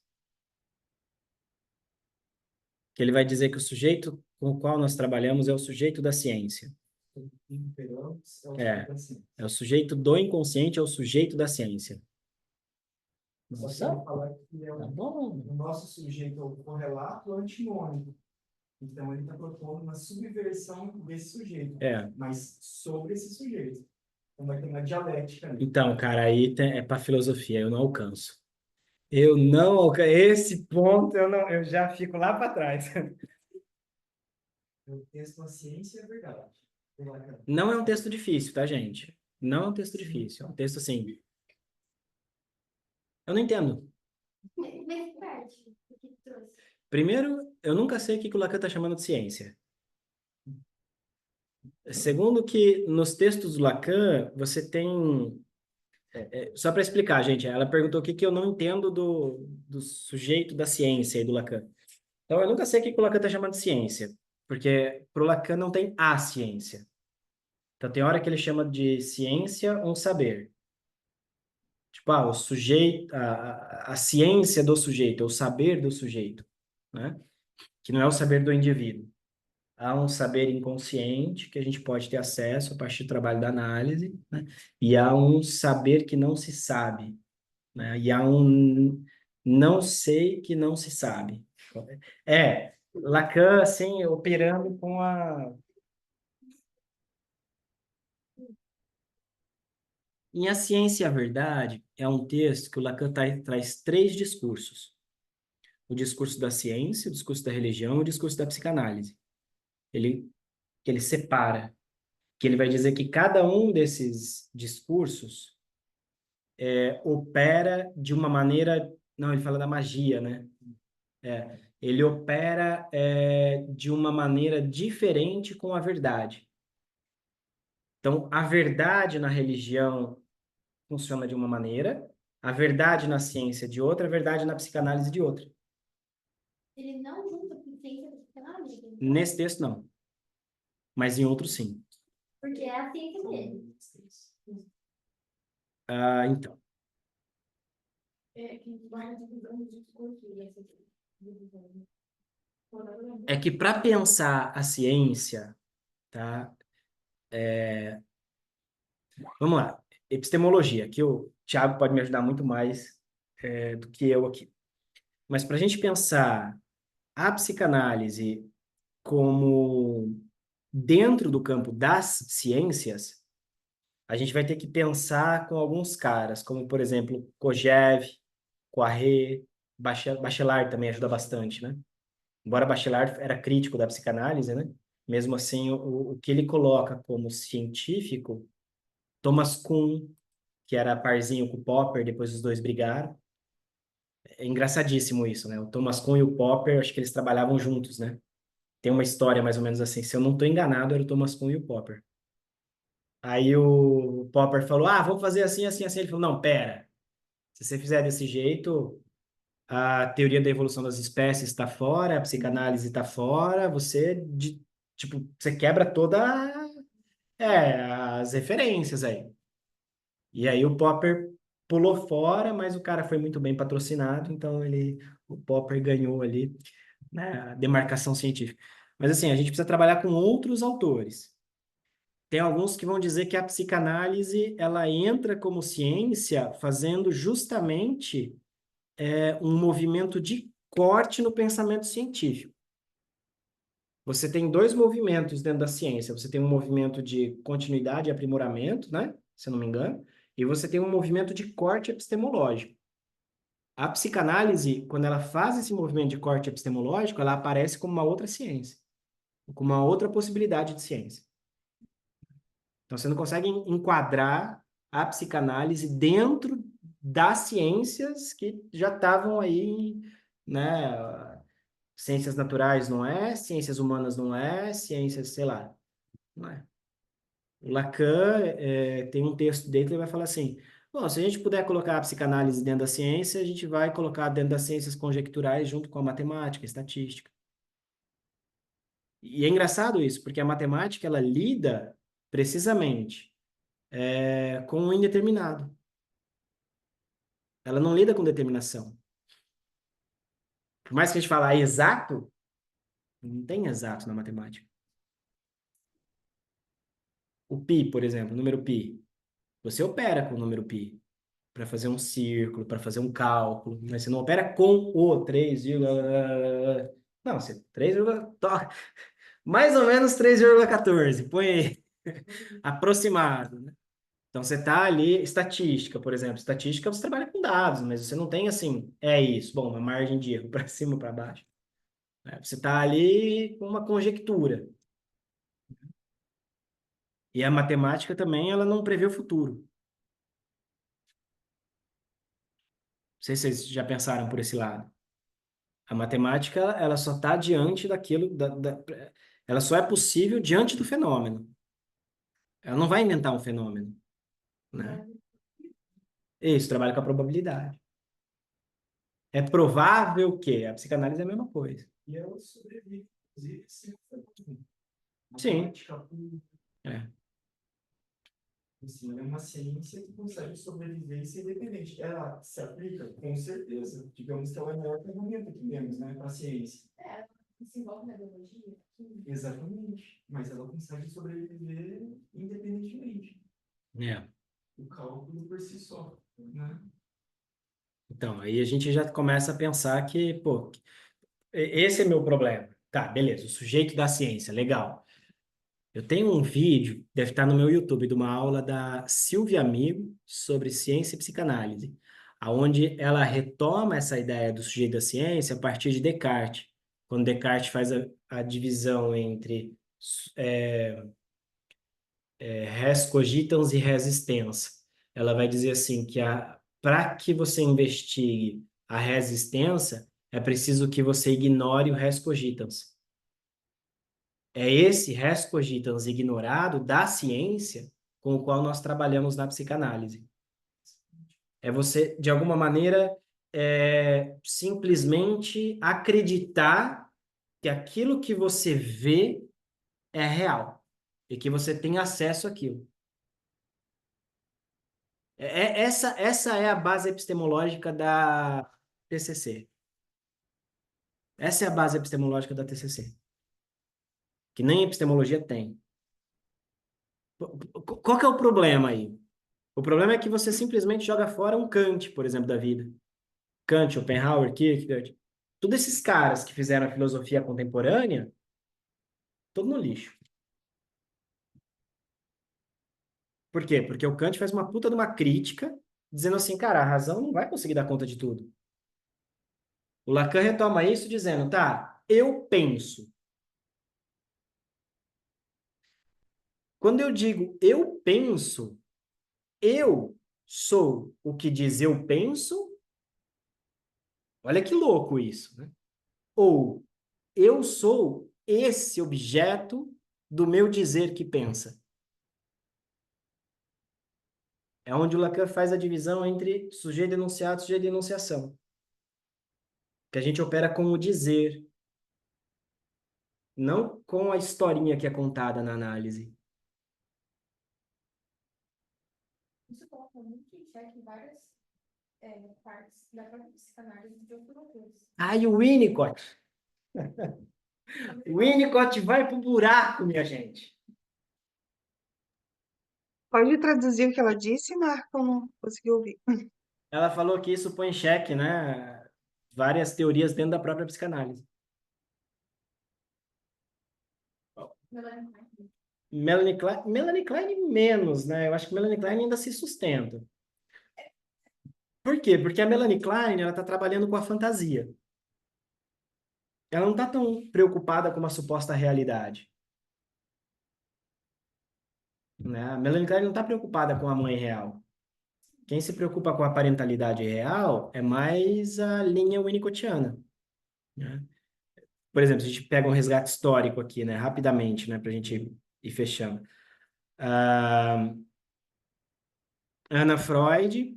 Que ele vai dizer que o sujeito com o qual nós trabalhamos é o sujeito da ciência. Imperamos é o É. sujeito da ciência. É o sujeito do inconsciente, é o sujeito da ciência. Só que ele fala que Tá bom. o nosso sujeito é o correlato antimônico. Então, ele está propondo uma subversão desse sujeito, mas sobre esse sujeito. Então, vai ter uma dialética, né? Então, cara, aí é para filosofia, eu não alcanço. Esse ponto eu já fico lá para trás. O texto da ciência é verdade. Não é um texto difícil, tá, gente? Não é um texto difícil, é um texto assim. Eu não entendo. Mas parte do que trouxe. Primeiro, eu nunca sei o que o Lacan está chamando de ciência. Segundo, que nos textos do Lacan, você tem... só para explicar, gente, ela perguntou o que eu não entendo do sujeito da ciência e do Lacan. Então, eu nunca sei o que o Lacan está chamando de ciência, porque para o Lacan não tem a ciência. Então, tem hora que ele chama de ciência um saber. Tipo, o sujeito, a ciência do sujeito, é o saber do sujeito, né? Que não é o saber do indivíduo. Há um saber inconsciente que a gente pode ter acesso a partir do trabalho da análise, né? E há um saber que não se sabe, né? E há um não sei que não se sabe. Lacan, assim, operando com Em A Ciência e a Verdade, é um texto que o Lacan traz 3 discursos. O discurso da ciência, o discurso da religião e o discurso da psicanálise. Que ele separa, que ele vai dizer que cada um desses discursos opera de uma maneira... Não, ele fala da magia, né? Ele opera de uma maneira diferente com a verdade. Então, a verdade na religião funciona de uma maneira, a verdade na ciência de outra, a verdade na psicanálise de outra. Ele não junta com ciência da psicanálise. Então, Nesse texto, não. Mas em outros, sim. porque é a ciência dele. Então. É que para pensar a ciência, tá? Vamos lá. Epistemologia, que o Thiago pode me ajudar muito mais do que eu aqui. Mas para a gente pensar a psicanálise como dentro do campo das ciências, a gente vai ter que pensar com alguns caras, como, por exemplo, Kojève, Poiré, Bachelard também ajuda bastante, né? Embora Bachelard era crítico da psicanálise, né? Mesmo assim, o que ele coloca como científico, Thomas Kuhn, que era parzinho com o Popper, depois os dois brigaram. É engraçadíssimo isso, né? O Thomas Kuhn e o Popper, acho que eles trabalhavam juntos, né? Tem uma história mais ou menos assim, se eu não estou enganado, era o Thomas Kuhn e o Popper. Aí o Popper falou, vamos fazer assim, assim, assim. Ele falou, não, pera, se você fizer desse jeito, a teoria da evolução das espécies está fora, a psicanálise está fora, você quebra as referências aí. E aí o Popper pulou fora, mas o cara foi muito bem patrocinado, então o Popper ganhou ali, né, a demarcação científica. Mas assim, a gente precisa trabalhar com outros autores. Tem alguns que vão dizer que a psicanálise ela entra como ciência fazendo justamente um movimento de corte no pensamento científico. Você tem 2 movimentos dentro da ciência. Você tem um movimento de continuidade e aprimoramento, né? Se eu não me engano. E você tem um movimento de corte epistemológico. A psicanálise, quando ela faz esse movimento de corte epistemológico, ela aparece como uma outra ciência, como uma outra possibilidade de ciência. Então, você não consegue enquadrar a psicanálise dentro das ciências que já estavam aí, né? Ciências naturais não é, ciências humanas não é, ciências, sei lá, não é. O Lacan tem um texto dele que ele vai falar assim, bom, se a gente puder colocar a psicanálise dentro da ciência, a gente vai colocar dentro das ciências conjecturais junto com a matemática, a estatística. E é engraçado isso, porque a matemática, ela lida precisamente com o indeterminado. Ela não lida com determinação. Por mais que a gente fale exato, não tem exato na matemática. O pi, por exemplo, o número pi. Você opera com o número pi para fazer um círculo, para fazer um cálculo, mas você não opera com o 3, não, você 3, mais ou menos 3,14, põe aí, aproximado, né? Então você está ali, estatística, por exemplo, estatística você trabalha com dados, mas você não tem assim, é isso, bom, uma margem de erro para cima ou para baixo. Né? Você está ali com uma conjectura. E a matemática também, ela não prevê o futuro. Não sei se vocês já pensaram por esse lado. A matemática, ela só está diante daquilo, ela só é possível diante do fenômeno. Ela não vai inventar um fenômeno, né? Isso, trabalha com a probabilidade. É provável que a psicanálise é a mesma coisa. E ela sobrevive, inclusive, sem Sim. matemática pura. É. Assim, ela é uma ciência que consegue sobreviver e ser independente. Ela se aplica, com certeza. Digamos que ela é a maior ferramenta que temos, né, para a ciência. Se envolve na biologia? Exatamente. Mas ela consegue sobreviver independentemente. É. O cálculo por si só, né? Então, aí a gente já começa a pensar que, pô, esse é meu problema. Tá, beleza, o sujeito da ciência, legal. Eu tenho um vídeo, deve estar no meu YouTube, de uma aula da Silvia Amigo sobre ciência e psicanálise, aonde ela retoma essa ideia do sujeito da ciência a partir de Descartes, quando Descartes faz a divisão entre res cogitans e res extensa. Ela vai dizer assim que para que você investigue a res extensa, é preciso que você ignore o res cogitans. É esse res cogitans ignorado da ciência com o qual nós trabalhamos na psicanálise. É você, de alguma maneira, simplesmente acreditar que aquilo que você vê é real e que você tem acesso àquilo. Essa é a base epistemológica da TCC. Essa é a base epistemológica da TCC. Que nem epistemologia tem. Qual que é o problema aí? O problema é que você simplesmente joga fora um Kant, por exemplo, da vida. Kant, Schopenhauer, Kierkegaard. Todos esses caras que fizeram a filosofia contemporânea, todo no lixo. Por quê? Porque o Kant faz uma puta de uma crítica, dizendo assim, cara, a razão não vai conseguir dar conta de tudo. O Lacan retoma isso dizendo, tá, eu penso. Quando eu digo eu penso, eu sou o que diz eu penso. Olha que louco isso, né? Ou eu sou esse objeto do meu dizer que pensa. É onde o Lacan faz a divisão entre sujeito enunciado e sujeito enunciação. Que a gente opera com o dizer, não com a historinha que é contada na análise. Isso coloca muito em xeque várias partes da própria psicanálise de outros autores. Ai, o Winnicott. O Winnicott vai pro buraco, minha gente. Pode traduzir o que ela disse, Marco? Eu não consegui ouvir. Ela falou que isso põe em xeque, né, várias teorias dentro da própria psicanálise. Melanie Klein menos, né? Eu acho que Melanie Klein ainda se sustenta. Por quê? Porque a Melanie Klein, ela está trabalhando com a fantasia. Ela não está tão preocupada com uma suposta realidade. Né? A Melanie Klein não está preocupada com a mãe real. Quem se preocupa com a parentalidade real é mais a linha winnicottiana, né? Por exemplo, se a gente pega um resgate histórico aqui, né, rapidamente, né, para a gente ir fechando. Ah, Ana Freud,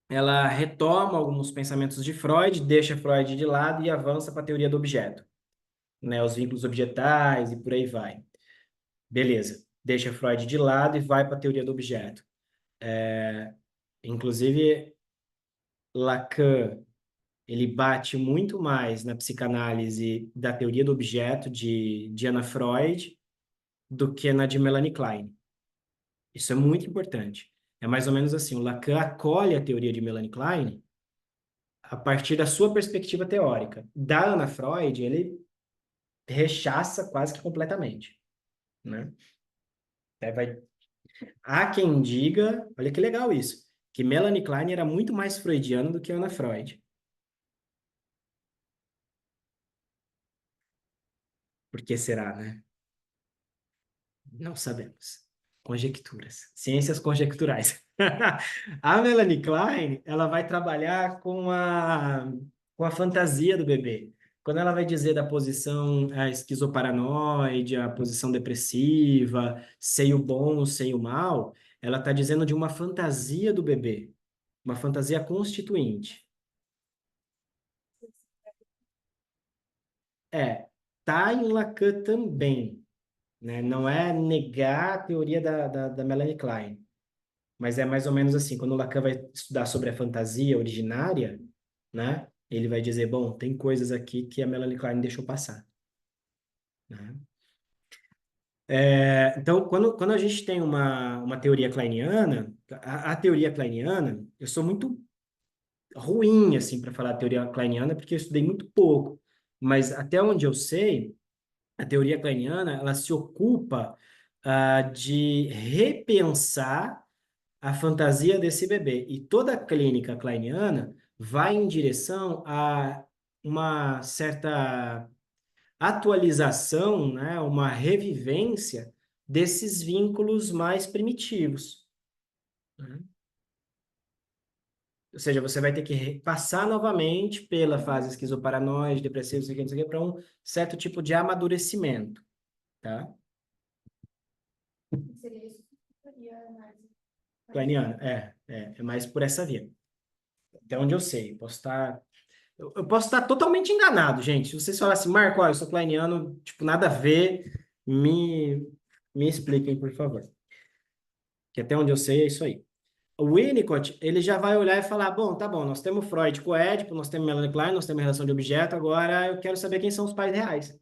ela retoma alguns pensamentos de Freud, deixa Freud de lado e avança para a teoria do objeto, né, os vínculos objetais e por aí vai. Beleza, deixa Freud de lado e vai para a teoria do objeto. Inclusive, Lacan, ele bate muito mais na psicanálise da teoria do objeto de Anna Freud do que na de Melanie Klein. Isso é muito importante. É mais ou menos assim, o Lacan acolhe a teoria de Melanie Klein a partir da sua perspectiva teórica. Da Anna Freud, ele rechaça quase que completamente, né? Há quem diga, olha que legal isso, que Melanie Klein era muito mais freudiana do que Anna Freud. Por que será, né? Não sabemos. Conjecturas. Ciências conjecturais. A Melanie Klein, ela vai trabalhar com a fantasia do bebê. Quando ela vai dizer da posição esquizoparanoide, a posição depressiva, seio bom, seio mal, ela está dizendo de uma fantasia do bebê, uma fantasia constituinte. Tá em Lacan também, né? Não é negar a teoria da Melanie Klein, mas é mais ou menos assim, quando o Lacan vai estudar sobre a fantasia originária, né? Ele vai dizer, bom, tem coisas aqui que a Melanie Klein deixou passar, né? Então, quando a gente tem uma teoria kleiniana, a teoria kleiniana, eu sou muito ruim, assim, para falar a teoria kleiniana, porque eu estudei muito pouco, mas até onde eu sei, a teoria kleiniana, ela se ocupa de repensar a fantasia desse bebê. E toda a clínica kleiniana vai em direção a uma certa atualização, né, uma revivência desses vínculos mais primitivos, né? Ou seja, você vai ter que passar novamente pela fase esquizoparanoide, depressiva, não sei o que, para um certo tipo de amadurecimento, tá? Seria isso que seria a análise. Kleiniana, é mais por essa via. Até onde eu sei, posso estar... Eu posso estar totalmente enganado, gente. Se vocês falarem assim, Marco, ó, eu sou kleiniano, tipo, nada a ver, me expliquem, por favor. Que até onde eu sei é isso aí. O Winnicott, ele já vai olhar e falar, bom, tá bom, nós temos Freud com Édipo, nós temos Melanie Klein, nós temos relação de objeto, agora eu quero saber quem são os pais reais.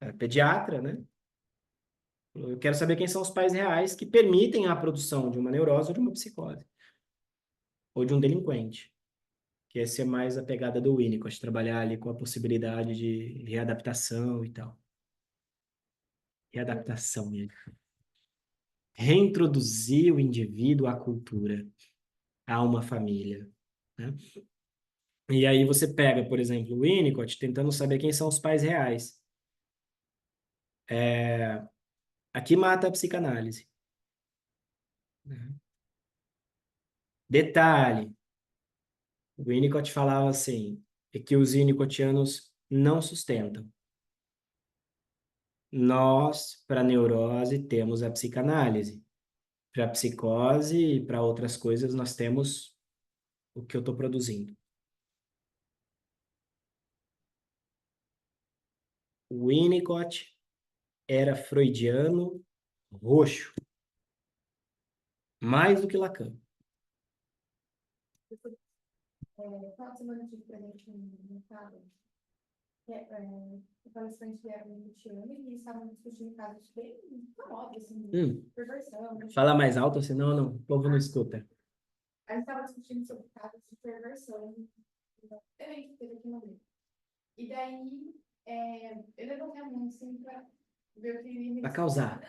É pediatra, né? Eu quero saber quem são os pais reais que permitem a produção de uma neurose ou de uma psicose, ou de um delinquente. Que essa é mais a pegada do Winnicott, trabalhar ali com a possibilidade de readaptação e tal. Readaptação mesmo. Reintroduzir o indivíduo à cultura, a uma família, né? E aí você pega, por exemplo, o Winnicott tentando saber quem são os pais reais. Aqui mata a psicanálise, né? Detalhe, o Winnicott falava assim, é que os winnicottianos não sustentam. Nós, para neurose, temos a psicanálise. Para psicose e para outras coisas, nós temos o que eu estou produzindo. O Winnicott era freudiano roxo, mais do que Lacan. Final de semana eu tive presente no mercado, o palestrante era um indiano e estavam discutindo casos bem famosos, assim, de perversão. Fala mais alto, senão o povo não escuta. A gente estava discutindo sobre casos de perversão no evento que teve aqui no Rio. E daí, eu levantei a mão assim para ver o que ele Vai causar.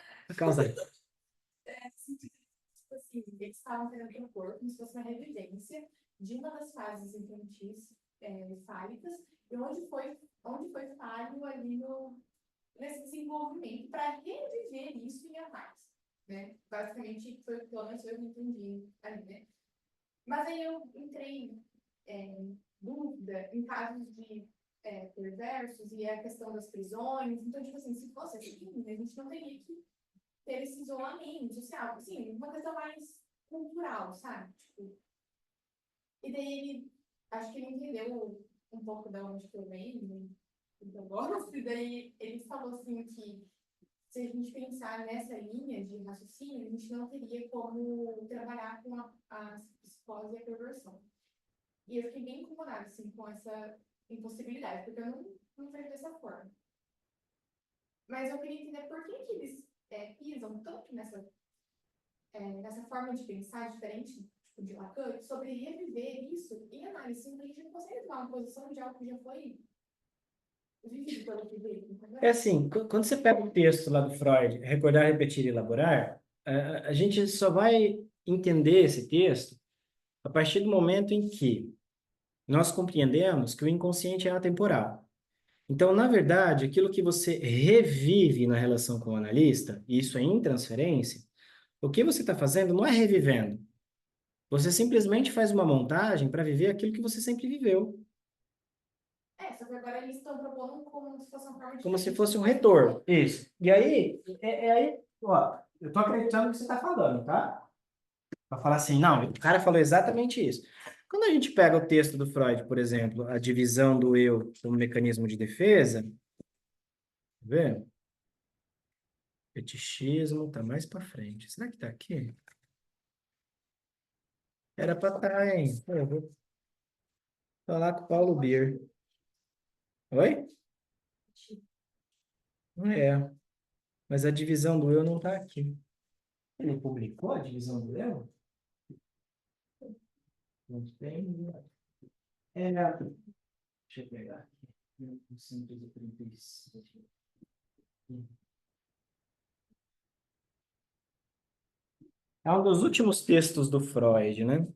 tipo assim, eles estavam querendo propor como se fosse uma revidência de uma das fases infantis fálicas e onde foi falho ali nesse desenvolvimento para reviver isso em análise. né? Basicamente, foi pelo menos eu entendi ali, né? Mas aí eu entrei em dúvida em casos de perversos e a questão das prisões. Então, tipo assim, se fosse assim, a gente não teria que ter esse isolamento social. Assim, uma questão mais cultural, sabe? Tipo, e daí ele, acho que ele entendeu um pouco da onde que eu venho, do que eu gosto, e daí ele falou assim que se a gente pensar nessa linha de raciocínio, a gente não teria como trabalhar com a psicose e a perversão. E eu fiquei bem incomodada, assim, com essa impossibilidade, porque eu não vejo dessa forma. Mas eu queria entender por que eles pisam tanto nessa forma de pensar diferente, tipo, de Lacan, sobre reviver isso em análise, porque a gente não consegue tomar uma posição de algo que já foi vivido pelo sujeito, entendeu? É assim, quando você pega o texto lá do Freud, recordar, repetir e elaborar, a gente só vai entender esse texto a partir do momento em que nós compreendemos que o inconsciente é atemporal. Então, na verdade, aquilo que você revive na relação com o analista, e isso é intransferência, o que você está fazendo não é revivendo. Você simplesmente faz uma montagem para viver aquilo que você sempre viveu, Só que agora eles estão propondo como se fosse uma forma como se diferente. fosse um retorno. Isso. E aí, aí, ó, eu tô acreditando no que você está falando, tá? Para falar assim, não, o cara falou exatamente isso. Quando a gente pega o texto do Freud, por exemplo, a divisão do eu como mecanismo de defesa, tá vendo? Fetichismo tá mais para frente. Será que tá aqui? Era para estar, hein? Pô, eu vou falar com o Paulo Bier. Oi? Não é. Mas a divisão do eu não tá aqui. Ele publicou a divisão do eu? Não tem. Deixa eu pegar aqui. 135. É um dos últimos textos do Freud, né?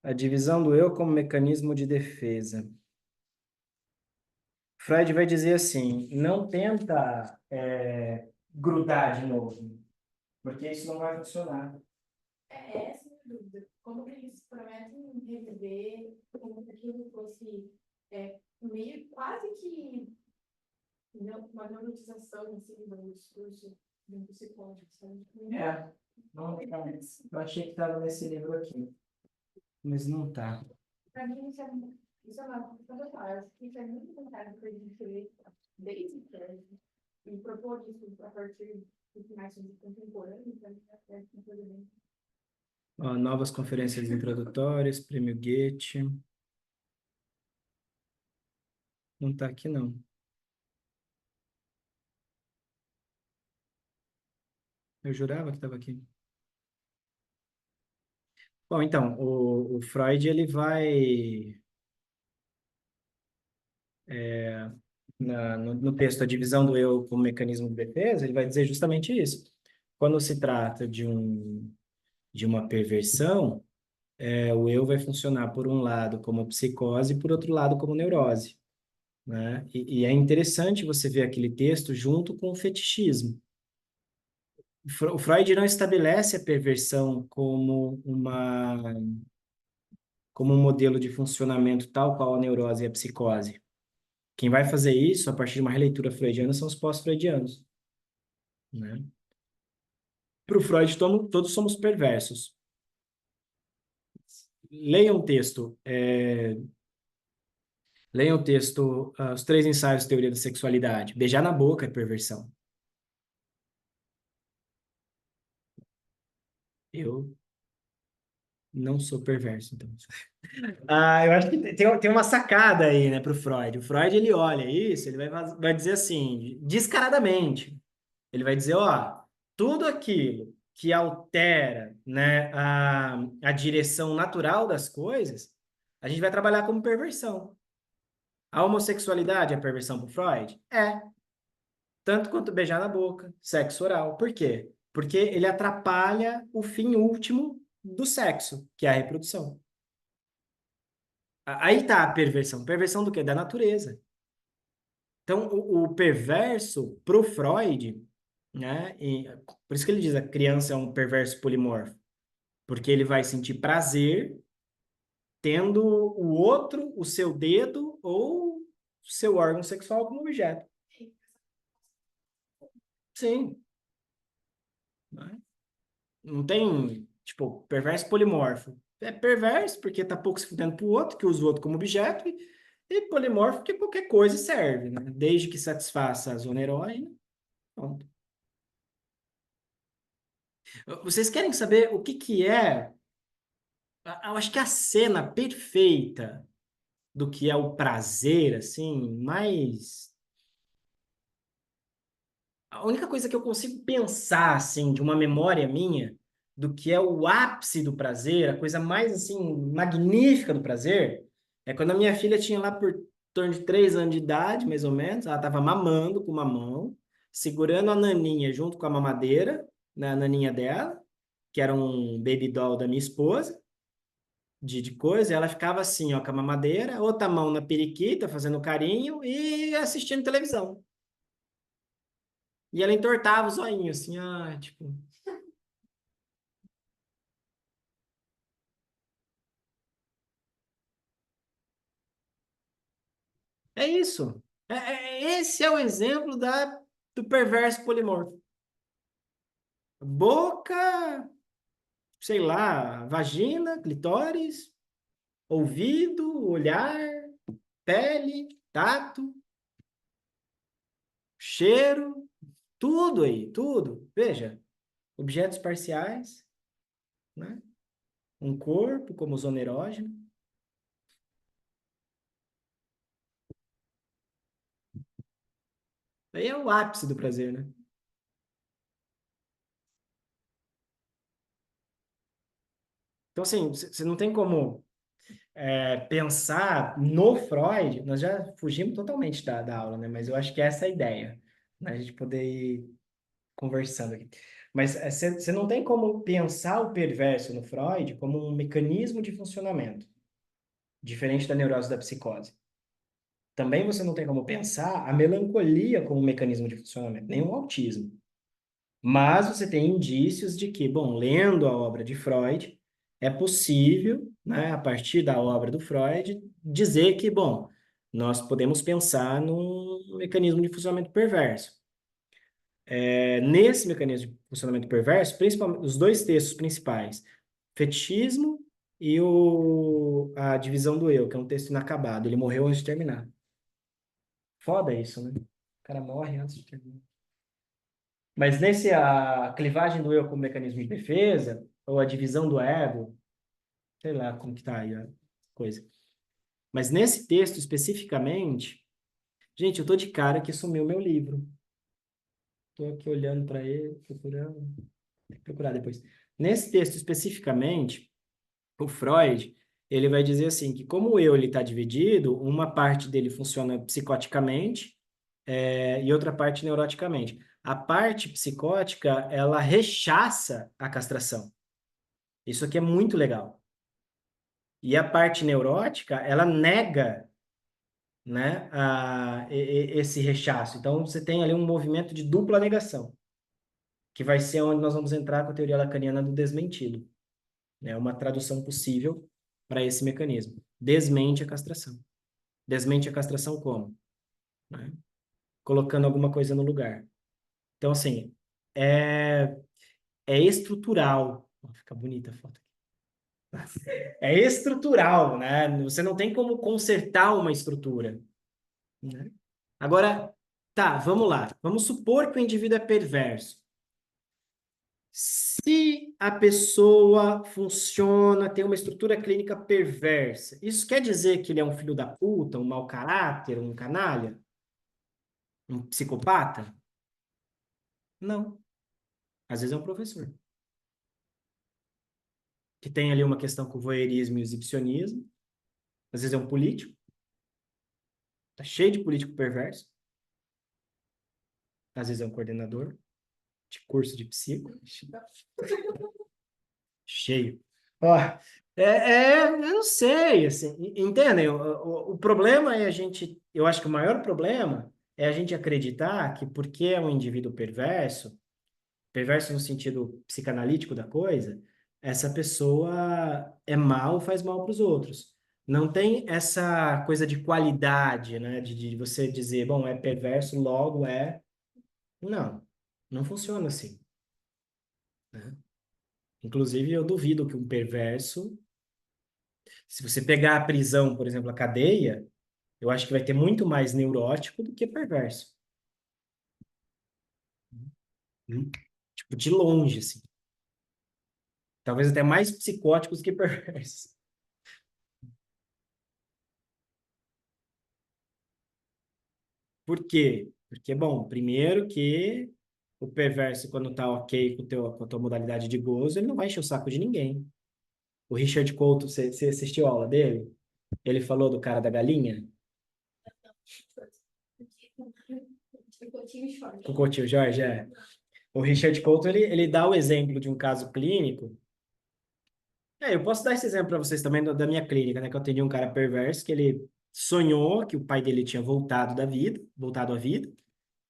A divisão do eu como mecanismo de defesa. Freud vai dizer assim, não tenta grudar de novo, porque isso não vai funcionar. Essa é a dúvida. Como que eles prometem reviver como se aquilo fosse meio quase que uma neurologização assim, do discurso do psicólogo, sabe? Não, eu achei que estava nesse livro aqui, mas não está. Para mim, isso é uma questão que eu acho que isso é muito importante para a gente ver desde sempre e propor isso a partir do que mais contemporâneo, para mim é uma coisa bem. Ó, novas conferências introdutórias, Prêmio Goethe. Não está aqui, não. Eu jurava que estava aqui. Bom, então, o Freud, ele vai... no texto, a divisão do eu como mecanismo de defesa, ele vai dizer justamente isso. Quando se trata de uma perversão, o eu vai funcionar por um lado como psicose e por outro lado como neurose, né? E é interessante você ver aquele texto junto com o fetichismo. O Freud não estabelece a perversão como um modelo de funcionamento tal qual a neurose e a psicose. Quem vai fazer isso, a partir de uma releitura freudiana, são os pós-freudianos, né? Para o Freud, todos somos perversos. Leiam o texto. Leiam o texto, Os Três Ensaios de Teoria da Sexualidade. Beijar na boca é perversão. Eu não sou perverso, então. Eu acho que tem uma sacada aí, né, para o Freud. O Freud, ele olha isso, ele vai dizer assim, descaradamente. Ele vai dizer, ó, tudo aquilo que altera, né, a direção natural das coisas, a gente vai trabalhar como perversão. A homossexualidade é perversão para o Freud? É. Tanto quanto beijar na boca, sexo oral. Por quê? Porque ele atrapalha o fim último do sexo, que é a reprodução. Aí tá a perversão. Perversão do quê? Da natureza. Então, o perverso, pro Freud, né? Por isso que ele diz a criança é um perverso polimorfo, porque ele vai sentir prazer tendo o outro, o seu dedo ou o seu órgão sexual como objeto. Sim. Né? Não tem, tipo, perverso polimorfo. É perverso porque tá pouco se fudendo pro outro, que usa o outro como objeto, e polimorfo porque qualquer coisa serve, né? Desde que satisfaça a zona erógena, pronto. Vocês querem saber o que que é? Eu acho que a cena perfeita do que é o prazer, assim, mais... A única coisa que eu consigo pensar, assim, de uma memória minha, do que é o ápice do prazer, a coisa mais, assim, magnífica do prazer, é quando a minha filha tinha lá por torno de 3 anos de idade, mais ou menos, ela estava mamando com uma mão, segurando a naninha junto com a mamadeira, na naninha dela, que era um baby doll da minha esposa, de coisa, e ela ficava assim, ó, com a mamadeira, outra mão na periquita, fazendo carinho e assistindo televisão. E ela entortava o zoinho, assim, tipo... É isso. Esse é o exemplo do perverso polimorfo. Boca, sei lá, vagina, clitóris, ouvido, olhar, pele, tato, cheiro, tudo aí, tudo. Veja, objetos parciais, né? Um corpo como zona erógena. Aí é o ápice do prazer, né? Então, assim, você não tem como pensar no Freud, nós já fugimos totalmente da aula, né? Mas eu acho que essa é a ideia, né? A gente poder ir conversando aqui. Mas você não tem como pensar o perverso no Freud como um mecanismo de funcionamento, diferente da neurose da psicose. Também você não tem como pensar a melancolia como um mecanismo de funcionamento, nem o autismo. Mas você tem indícios de que, bom, lendo a obra de Freud, é possível, né, a partir da obra do Freud, dizer que, bom, nós podemos pensar num mecanismo de funcionamento perverso. Nesse mecanismo de funcionamento perverso, principalmente os dois textos principais, Fetichismo e a Divisão do Eu, que é um texto inacabado, ele morreu antes de terminar. Foda isso, né? O cara morre antes de terminar. Mas a clivagem do eu como mecanismo de defesa, ou a divisão do ego, sei lá como que tá aí a coisa. Mas nesse texto especificamente, gente, eu tô de cara que sumiu meu livro. Tô aqui olhando para ele, procurando, tem que procurar depois. Nesse texto especificamente, o Freud, ele vai dizer assim, que como o eu ele está dividido, uma parte dele funciona psicoticamente, e outra parte neuroticamente. A parte psicótica, ela rechaça a castração. Isso aqui é muito legal. E a parte neurótica, ela nega, né, esse rechaço. Então, você tem ali um movimento de dupla negação, que vai ser onde nós vamos entrar com a teoria lacaniana do desmentido. É uma tradução possível para esse mecanismo. Desmente a castração. Desmente a castração como? Né? Colocando alguma coisa no lugar. Então, assim, é estrutural. Fica bonita a foto aqui. É estrutural, né? Você não tem como consertar uma estrutura. Né? Agora, tá, vamos lá. Vamos supor que o indivíduo é perverso. Se a pessoa funciona, tem uma estrutura clínica perversa, isso quer dizer que ele é um filho da puta, um mau caráter, um canalha? Um psicopata? Não. Às vezes é um professor. Que tem ali uma questão com o voyeurismo e o exibicionismo. Às vezes é um político. Tá cheio de político perverso. Às vezes é um coordenador de curso de psico. Cheio. Ó, eu não sei, assim, entendem? O problema é a gente, eu acho que o maior problema é a gente acreditar que porque é um indivíduo perverso, perverso no sentido psicanalítico da coisa, essa pessoa é mal, faz mal para os outros. Não tem essa coisa de qualidade, né? De você dizer, bom, é perverso, logo é. Não, não funciona assim, né? Inclusive, eu duvido que um perverso, se você pegar a prisão, por exemplo, a cadeia, eu acho que vai ter muito mais neurótico do que perverso. Hum. Tipo, de longe, assim. Talvez até mais psicóticos que perversos. Por quê? Porque, bom, primeiro que o perverso, quando tá ok com a tua modalidade de gozo, ele não vai encher o saco de ninguém. O Richard Couto, você assistiu a aula dele? Ele falou do cara da galinha? Com o Coutinho Jorge, é. O Richard Couto, ele dá o exemplo de um caso clínico. Eu posso dar esse exemplo para vocês também da minha clínica, né? Que eu atendi um cara perverso que ele sonhou que o pai dele tinha voltado à vida,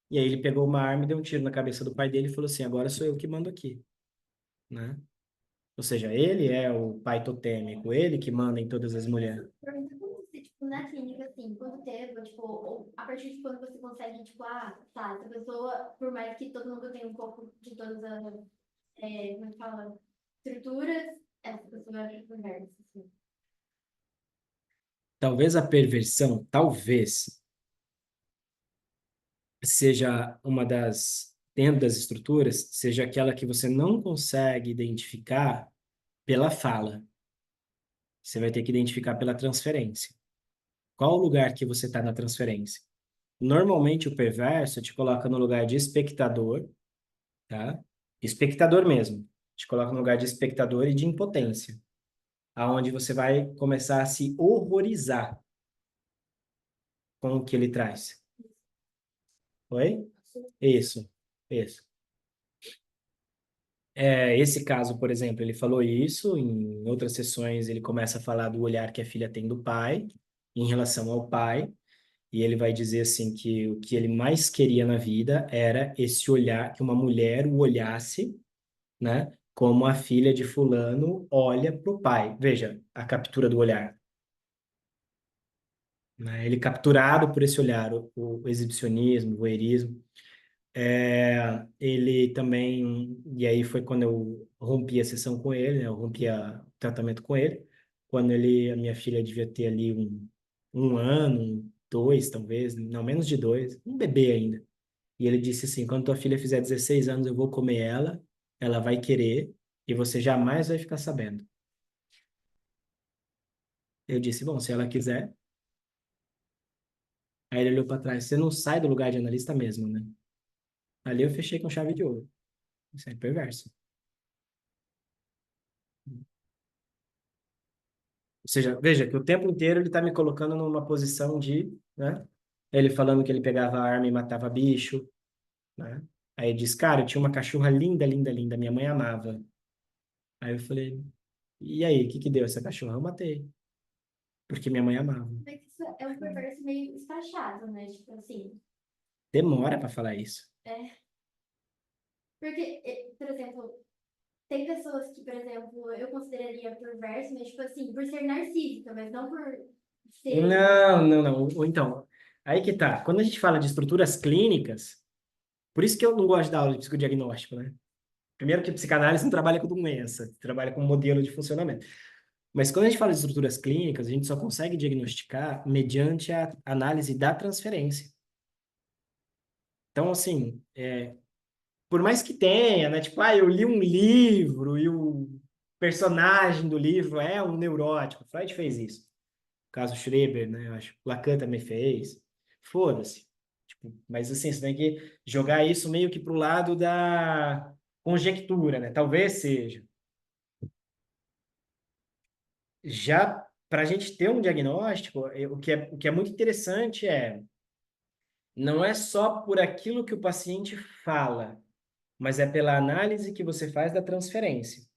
e aí ele pegou uma arma e deu um tiro na cabeça do pai dele e falou assim: agora sou eu que mando aqui, né? Ou seja, ele é o pai totêmico, ele que manda em todas as mulheres. Pergunta como você, tipo, na clínica, assim, quando teve, tipo, ou a partir de quando você consegue, tipo, tá, essa pessoa, por mais que todo mundo tenha um pouco de todas as, como é que fala, estruturas, essa pessoa é perversa, assim. Talvez a perversão, talvez, seja uma das, dentro das estruturas, seja aquela que você não consegue identificar pela fala. Você vai ter que identificar pela transferência. Qual o lugar que você está na transferência? Normalmente o perverso te coloca no lugar de espectador, tá? Espectador mesmo. Te coloca no lugar de espectador e de impotência, aonde você vai começar a se horrorizar com o que ele traz. Oi? Isso. Esse caso, por exemplo, ele falou isso, em outras sessões ele começa a falar do olhar que a filha tem do pai, em relação ao pai, e ele vai dizer assim que o que ele mais queria na vida era esse olhar, que uma mulher o olhasse, né, como a filha de fulano olha para o pai. Veja, a captura do olhar, né? Ele capturado por esse olhar, o exibicionismo, o voyeurismo. Ele também, e aí foi quando eu rompi a sessão com ele, né? Eu rompi o tratamento com ele, quando a minha filha devia ter ali um ano, dois, talvez, não, menos de dois, um bebê ainda. E ele disse assim, quando tua filha fizer 16 anos, eu vou comer ela, ela vai querer, e você jamais vai ficar sabendo. Eu disse, bom, se ela quiser. Aí ele olhou para trás, você não sai do lugar de analista mesmo, né? Ali eu fechei com chave de ouro. Isso é perverso. Ou seja, veja que o tempo inteiro ele está me colocando numa posição de, né? Ele falando que ele pegava a arma e matava bicho, né? Aí ele diz, cara, eu tinha uma cachorra linda, linda, linda, minha mãe amava. Aí eu falei, e aí, o que que deu essa cachorra? Eu matei, porque minha mãe amava. Mas isso é um perverso meio escrachado, né? Tipo assim, Demora para falar isso. porque, por exemplo, tem pessoas que, por exemplo, eu consideraria perverso, mas, tipo assim, por ser narcísica, mas não por ser. Não. Ou então, aí que tá. Quando a gente fala de estruturas clínicas, por isso que eu não gosto de dar aula de psicodiagnóstico, né? Primeiro que psicanálise não trabalha com doença, trabalha com modelo de funcionamento. Mas quando a gente fala de estruturas clínicas, a gente só consegue diagnosticar mediante a análise da transferência. Então, assim, por mais que tenha, né? Tipo, eu li um livro e o personagem do livro é um neurótico. Freud fez isso. O caso Schreber, né? Eu acho. Lacan também fez. Foda-se. Tipo, mas assim, você tem que jogar isso meio que pro lado da conjectura, né? Talvez seja. Já para a gente ter um diagnóstico, o que é muito interessante não é só por aquilo que o paciente fala, mas é pela análise que você faz da transferência.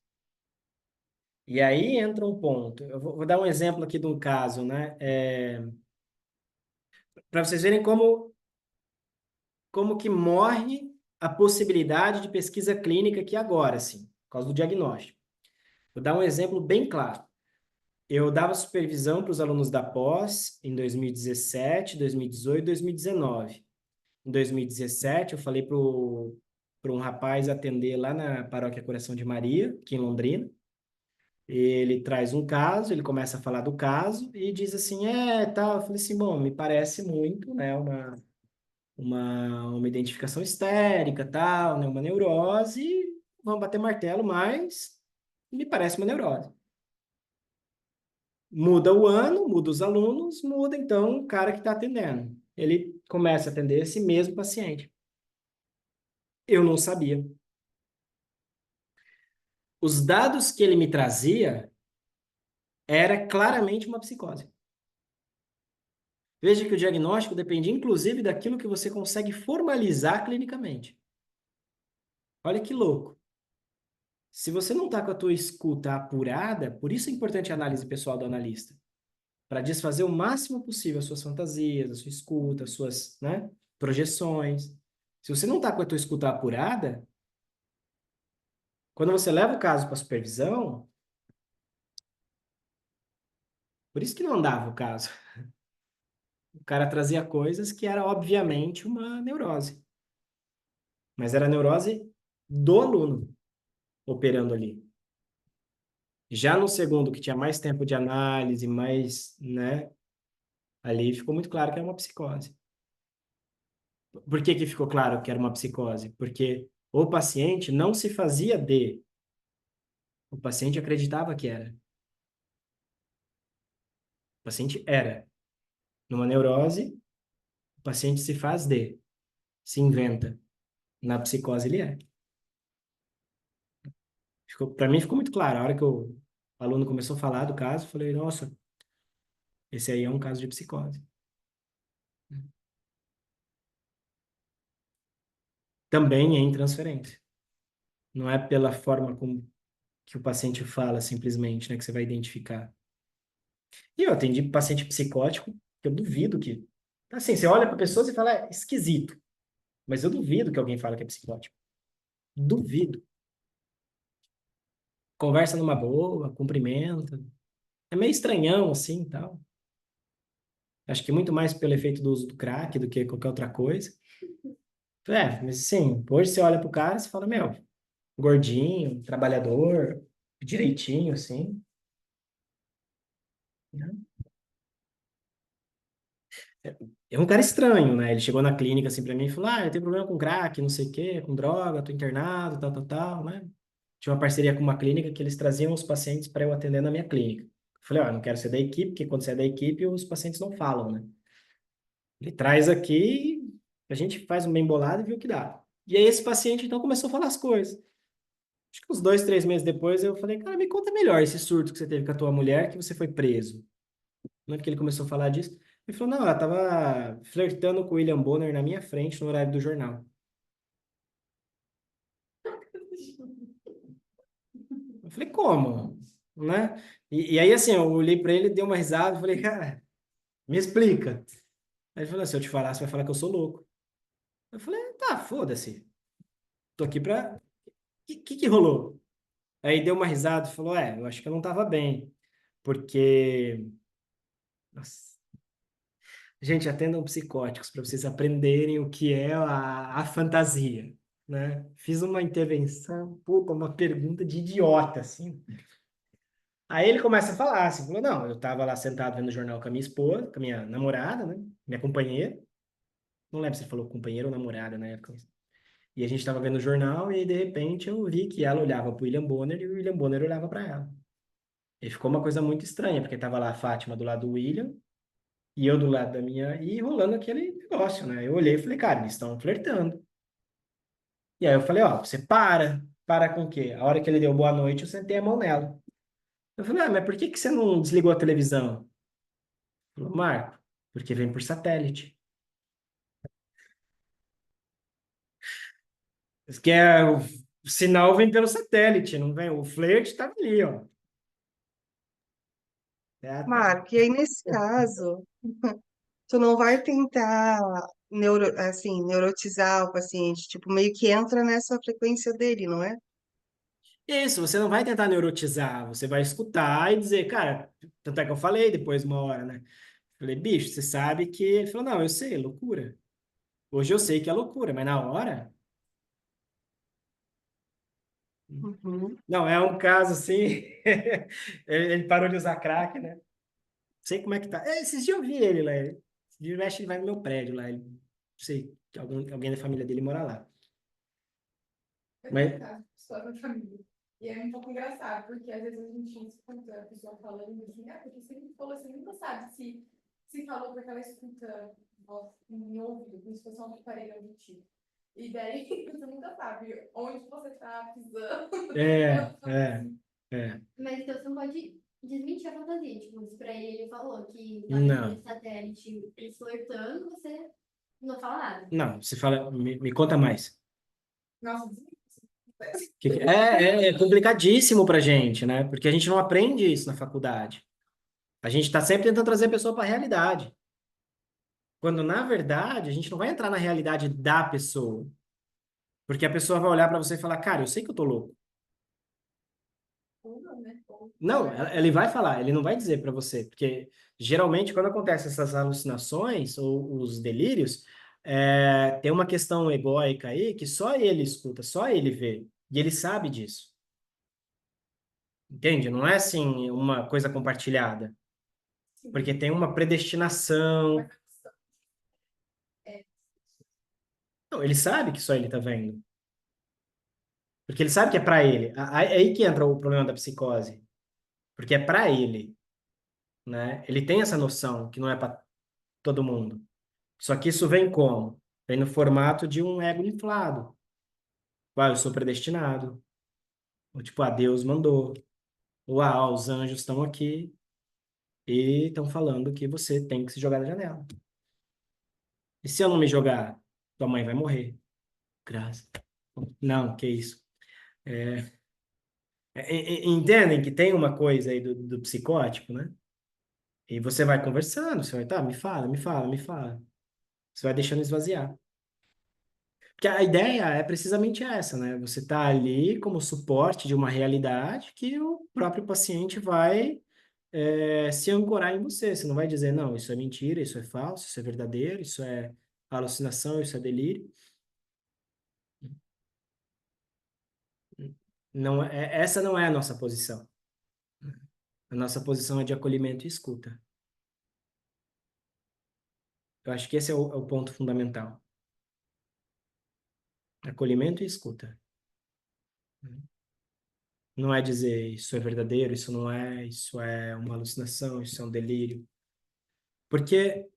E aí entra um ponto. Eu vou dar um exemplo aqui de um caso, né? Para vocês verem como como que morre a possibilidade de pesquisa clínica aqui agora, assim, por causa do diagnóstico. Vou dar um exemplo bem claro. Eu dava supervisão para os alunos da pós em 2017, 2018, 2019. Em 2017, eu falei para um rapaz atender lá na Paróquia Coração de Maria, aqui em Londrina. Ele traz um caso, ele começa a falar do caso e diz assim, tal. Eu falei assim, bom, me parece muito, né, uma identificação histérica, tal, né, uma neurose, vamos bater martelo, mas me parece uma neurose. Muda o ano, muda os alunos, muda então o cara que está atendendo. Ele começa a atender esse mesmo paciente. Eu não sabia. Os dados que ele me trazia era claramente uma psicose. Veja que o diagnóstico depende, inclusive, daquilo que você consegue formalizar clinicamente. Olha que louco. Se você não está com a tua escuta apurada, por isso é importante a análise pessoal do analista, para desfazer o máximo possível as suas fantasias, a sua escuta, as suas, né, projeções. Se você não está com a tua escuta apurada, quando você leva o caso para supervisão, por isso que não andava o caso. O cara trazia coisas que era obviamente uma neurose, mas era a neurose do aluno operando ali. Já no segundo, que tinha mais tempo de análise, mais, né, ali ficou muito claro que era uma psicose. Por que que ficou claro que era uma psicose? Porque o paciente não se fazia de, o paciente acreditava que era. O paciente era. Numa neurose, o paciente se faz de, se inventa. Na psicose ele é. Para mim ficou muito claro. A hora que o aluno começou a falar do caso, eu falei, nossa, esse aí é um caso de psicose. Também é intransferência. Não é pela forma como que o paciente fala simplesmente, né, que você vai identificar. E eu atendi paciente psicótico, que eu duvido que... Assim, você olha para a pessoa e fala, é esquisito. Mas eu duvido que alguém fale que é psicótico. Duvido. Conversa numa boa, cumprimenta. É meio estranhão, assim, tal. Acho que muito mais pelo efeito do uso do crack do que qualquer outra coisa. Mas assim, hoje você olha pro cara e fala, meu, gordinho, trabalhador, direitinho, assim. É um cara estranho, né? Ele chegou na clínica assim pra mim e falou: eu tenho problema com crack, não sei o quê, com droga, tô internado, tal, tal, tal, né? Tinha uma parceria com uma clínica que eles traziam os pacientes para eu atender na minha clínica. Eu falei: eu não quero ser da equipe, porque quando você é da equipe, os pacientes não falam, né? Ele traz aqui, a gente faz um bem bolado e vê o que dá. E aí esse paciente então começou a falar as coisas. Acho que uns 2, 3 meses depois eu falei: cara, me conta melhor esse surto que você teve com a tua mulher, que você foi preso. Não é que ele começou a falar disso. Ele falou, não, ela tava flertando com o William Bonner na minha frente no horário do jornal. Eu falei, como? Né? E aí, assim, eu olhei pra ele, dei uma risada, falei, cara, me explica. Aí ele falou, se eu te falar, você vai falar que eu sou louco. Eu falei, tá, foda-se. Tô aqui pra... Que rolou? Aí deu uma risada e falou, eu acho que eu não tava bem. Porque... Nossa. Gente, atendam psicóticos para vocês aprenderem o que é a fantasia, né? Fiz uma intervenção, puta, uma pergunta de idiota, assim. Aí ele começa a falar, assim, falou, não, eu tava lá sentado vendo jornal com a minha esposa, com a minha namorada, né? Minha companheira. Não lembro se ele falou companheira ou namorada na época. E a gente tava vendo o jornal e, de repente, eu vi que ela olhava pro William Bonner e o William Bonner olhava para ela. E ficou uma coisa muito estranha, porque tava lá a Fátima do lado do William, e eu do lado da minha, e rolando aquele negócio, né? Eu olhei e falei, cara, eles estão flertando. E aí eu falei, ó, você para com o quê? A hora que ele deu boa noite, eu sentei a mão nela. Eu falei, mas por que que você não desligou a televisão? Ele falou, Marco, porque vem por satélite. Que o sinal vem pelo satélite, não vem? O flerte tá ali, ó. Marco, e aí nesse caso, tu não vai tentar assim, neurotizar o paciente, tipo, meio que entra nessa frequência dele, não é? Isso, você não vai tentar neurotizar, você vai escutar e dizer, cara, tanto é que eu falei depois uma hora, né? Falei, bicho, você sabe que... Ele falou, não, eu sei, é loucura. Hoje eu sei que é loucura, mas na hora... Uhum. Não, é um caso assim... Ele parou de usar crack, né? Sei como é que tá. Esses dias eu vi ele lá. Esse dia mexe, ele vai no meu prédio lá. Ele, não sei, que alguém da família dele mora lá. Eu Mas, tenho um caso de pessoa da família. E é um pouco engraçado, porque às vezes a gente escuta a pessoa falando assim, porque sempre falou assim, nunca sabe se falou porque ela escuta em ouvido, como se fosse um aparelho auditivo. E daí você nunca sabe onde você está pisando. é, é, é. Mas então você não pode desmentir a fantasia. Tipo, se pra ele falou que tava Não, vendo satélite eles flertando, você não fala nada. não. Você fala, me conta mais. Nossa, É complicadíssimo pra gente, né? Porque a gente não aprende isso na faculdade. A gente está sempre tentando trazer a pessoa para a realidade. Quando, na verdade, a gente não vai entrar na realidade da pessoa. Porque a pessoa vai olhar para você e falar, cara, eu sei que eu tô louco. ou não, né? Ou, Não, ele vai falar, ele não vai dizer para você, porque geralmente quando acontecem essas alucinações ou os delírios, tem uma questão egóica aí que só ele escuta, só ele vê, e ele sabe disso, entende? Não é assim uma coisa compartilhada, sim, porque tem uma predestinação. mas é, Não, ele sabe que só ele tá vendo, porque ele sabe que é para ele. É aí que entra o problema da psicose, porque é para ele, né? Ele tem essa noção que não é para todo mundo. Só que isso vem como? Vem no formato de um ego inflado. Eu sou predestinado. Ou tipo, Deus mandou. Ou os anjos estão aqui e estão falando que você tem que se jogar da janela. E se eu não me jogar, tua mãe vai morrer. Graças. Não, que isso. Entendem que tem uma coisa aí do psicótico, né? E você vai conversando, você vai, tá, me fala, me fala, me fala. Você vai deixando esvaziar. Porque a ideia é precisamente essa, né? Você está ali como suporte de uma realidade que o próprio paciente vai se ancorar em você. Você não vai dizer, não, isso é mentira, isso é falso, isso é verdadeiro, isso é alucinação, isso é delírio. Não, essa não é a nossa posição. A nossa posição é de acolhimento e escuta. Eu acho que esse é o ponto fundamental. Acolhimento e escuta. Não é dizer isso é verdadeiro, isso é uma alucinação, isso é um delírio. Porque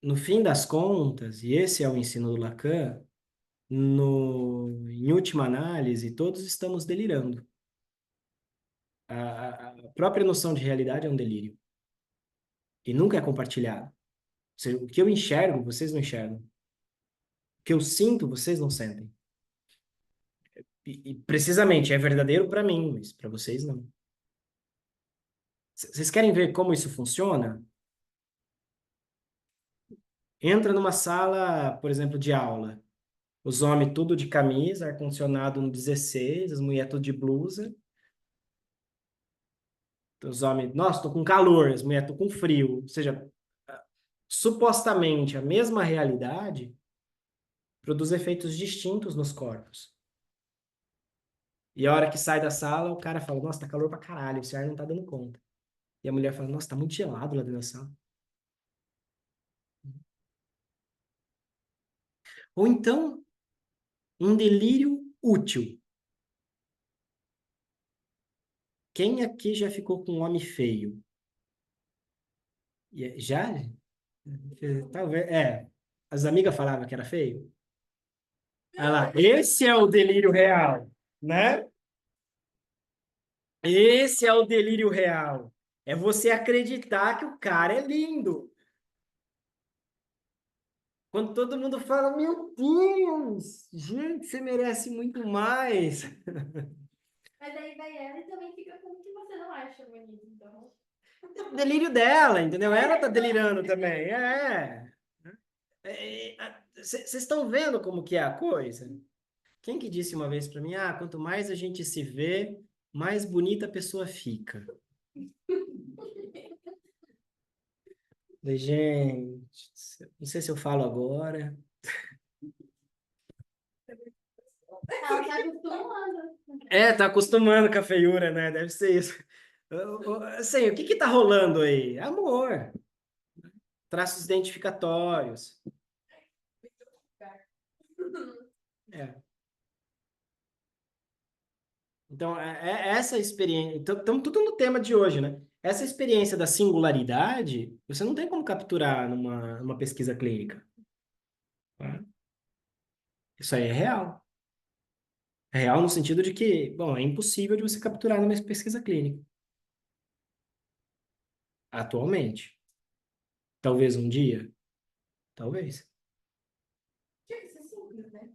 no fim das contas, e esse é o ensino do Lacan, em última análise, todos estamos delirando. A própria noção de realidade é um delírio. E nunca é compartilhado. Ou seja, o que eu enxergo, vocês não enxergam. O que eu sinto, vocês não sentem. E precisamente, é verdadeiro para mim, mas para vocês não. Vocês querem ver como isso funciona? Entra numa sala, por exemplo, de aula. Os homens tudo de camisa, ar-condicionado no 16, as mulheres tudo de blusa. Os homens, nossa, tô com calor, as mulheres tô com frio. Ou seja, supostamente a mesma realidade produz efeitos distintos nos corpos. E a hora que sai da sala, o cara fala, nossa, tá calor pra caralho, esse ar não tá dando conta. E a mulher fala, nossa, tá muito gelado lá dentro da sala. Ou então, um delírio útil. Quem aqui já ficou com um homem feio? Já? Talvez, as amigas falavam que era feio. Olha lá, esse é o delírio real, né? Esse é o delírio real. É você acreditar que o cara é lindo. Quando todo mundo fala, meu Deus, gente, você merece muito mais. Mas aí vai ela e também fica com o que você não acha bonito, então. delírio dela, entendeu? Ela tá delirando também. Vocês estão vendo como que é a coisa? Quem que disse uma vez para mim, quanto mais a gente se vê, mais bonita a pessoa fica. Falei, gente, não sei se eu falo agora. Ela tá acostumando. Tá acostumando com a feiura, né? Deve ser isso. Assim, o que que tá rolando aí? Amor. Traços identificatórios. É. Então, essa experiência. Estamos tudo no tema de hoje, né? Essa experiência da singularidade, você não tem como capturar numa pesquisa clínica. Tá? Isso aí é real. É real no sentido de que, bom, é impossível de você capturar numa pesquisa clínica. Atualmente. Talvez um dia. Talvez. Tinha que ser simples, né?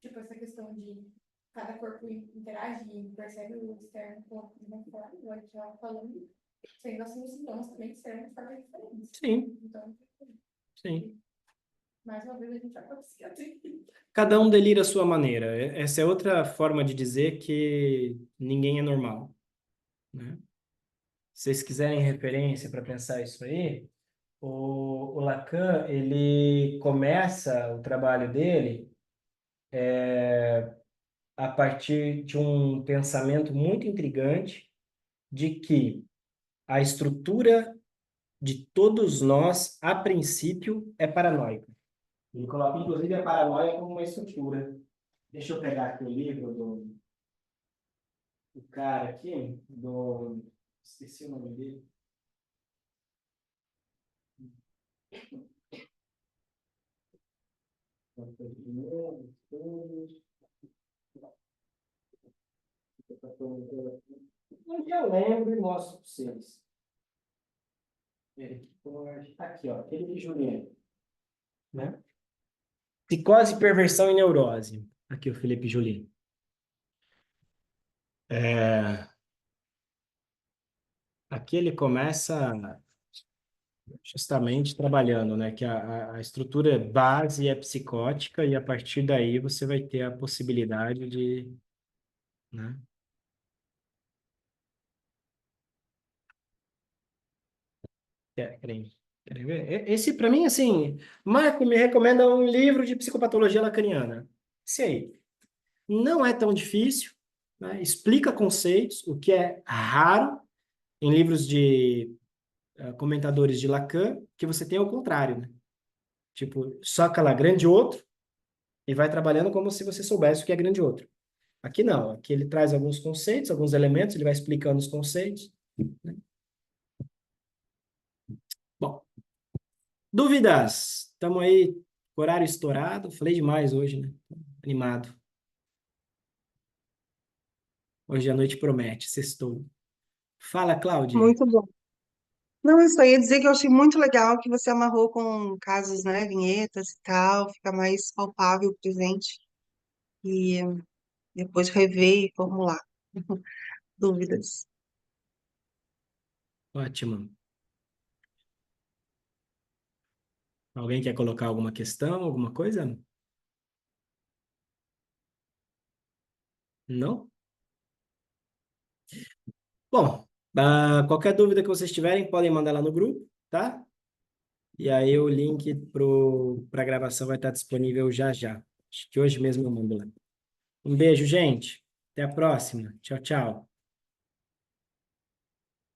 Tipo, essa questão de cada corpo interagir, percebe o externo com uma forma, igual a gente estava falando, sendo assim, os sintomas também serão de forma diferente. Sim, Então, sim. mais uma vez, a gente vai para a psiquiatria. Cada um delira à sua maneira. Essa é outra forma de dizer que ninguém é normal, né? Se vocês quiserem referência para pensar isso aí, o Lacan, ele começa o trabalho dele a partir de um pensamento muito intrigante de que a estrutura de todos nós, a princípio, é paranoica. Ele coloca, inclusive, a paranoia como uma estrutura. Deixa eu pegar aqui o livro do cara aqui, esqueci o nome dele. Um dia eu lembro e mostro para vocês. Aqui, ó, Felipe Juliano, né? Psicose, perversão e neurose. Aqui o Felipe Juliano. Aqui ele começa justamente trabalhando, né? Que a estrutura base é psicótica e a partir daí você vai ter a possibilidade de, né? Querem ver? Esse, para mim, assim, Marco me recomenda um livro de psicopatologia lacaniana. Esse aí. Não é tão difícil, né? Explica conceitos, o que é raro em livros de comentadores de Lacan, que você tem ao contrário, né? Tipo, soca lá grande outro e vai trabalhando como se você soubesse o que é grande outro. Aqui não, aqui ele traz alguns conceitos, alguns elementos, ele vai explicando os conceitos, né? Bom, dúvidas? Estamos aí, horário estourado, falei demais hoje, né? Animado. Hoje a noite promete, sextou. Fala, Cláudia. Muito bom. Não, isso aí ia dizer que eu achei muito legal que você amarrou com casos, né, vinhetas e tal, fica mais palpável o presente e depois rever e formular dúvidas. Ótimo. Alguém quer colocar alguma questão, alguma coisa? Não? Bom, qualquer dúvida que vocês tiverem, podem mandar lá no grupo, tá? E aí o link para a gravação vai estar disponível já já. Acho que hoje mesmo eu mando lá. Um beijo, gente. Até a próxima. Tchau, tchau.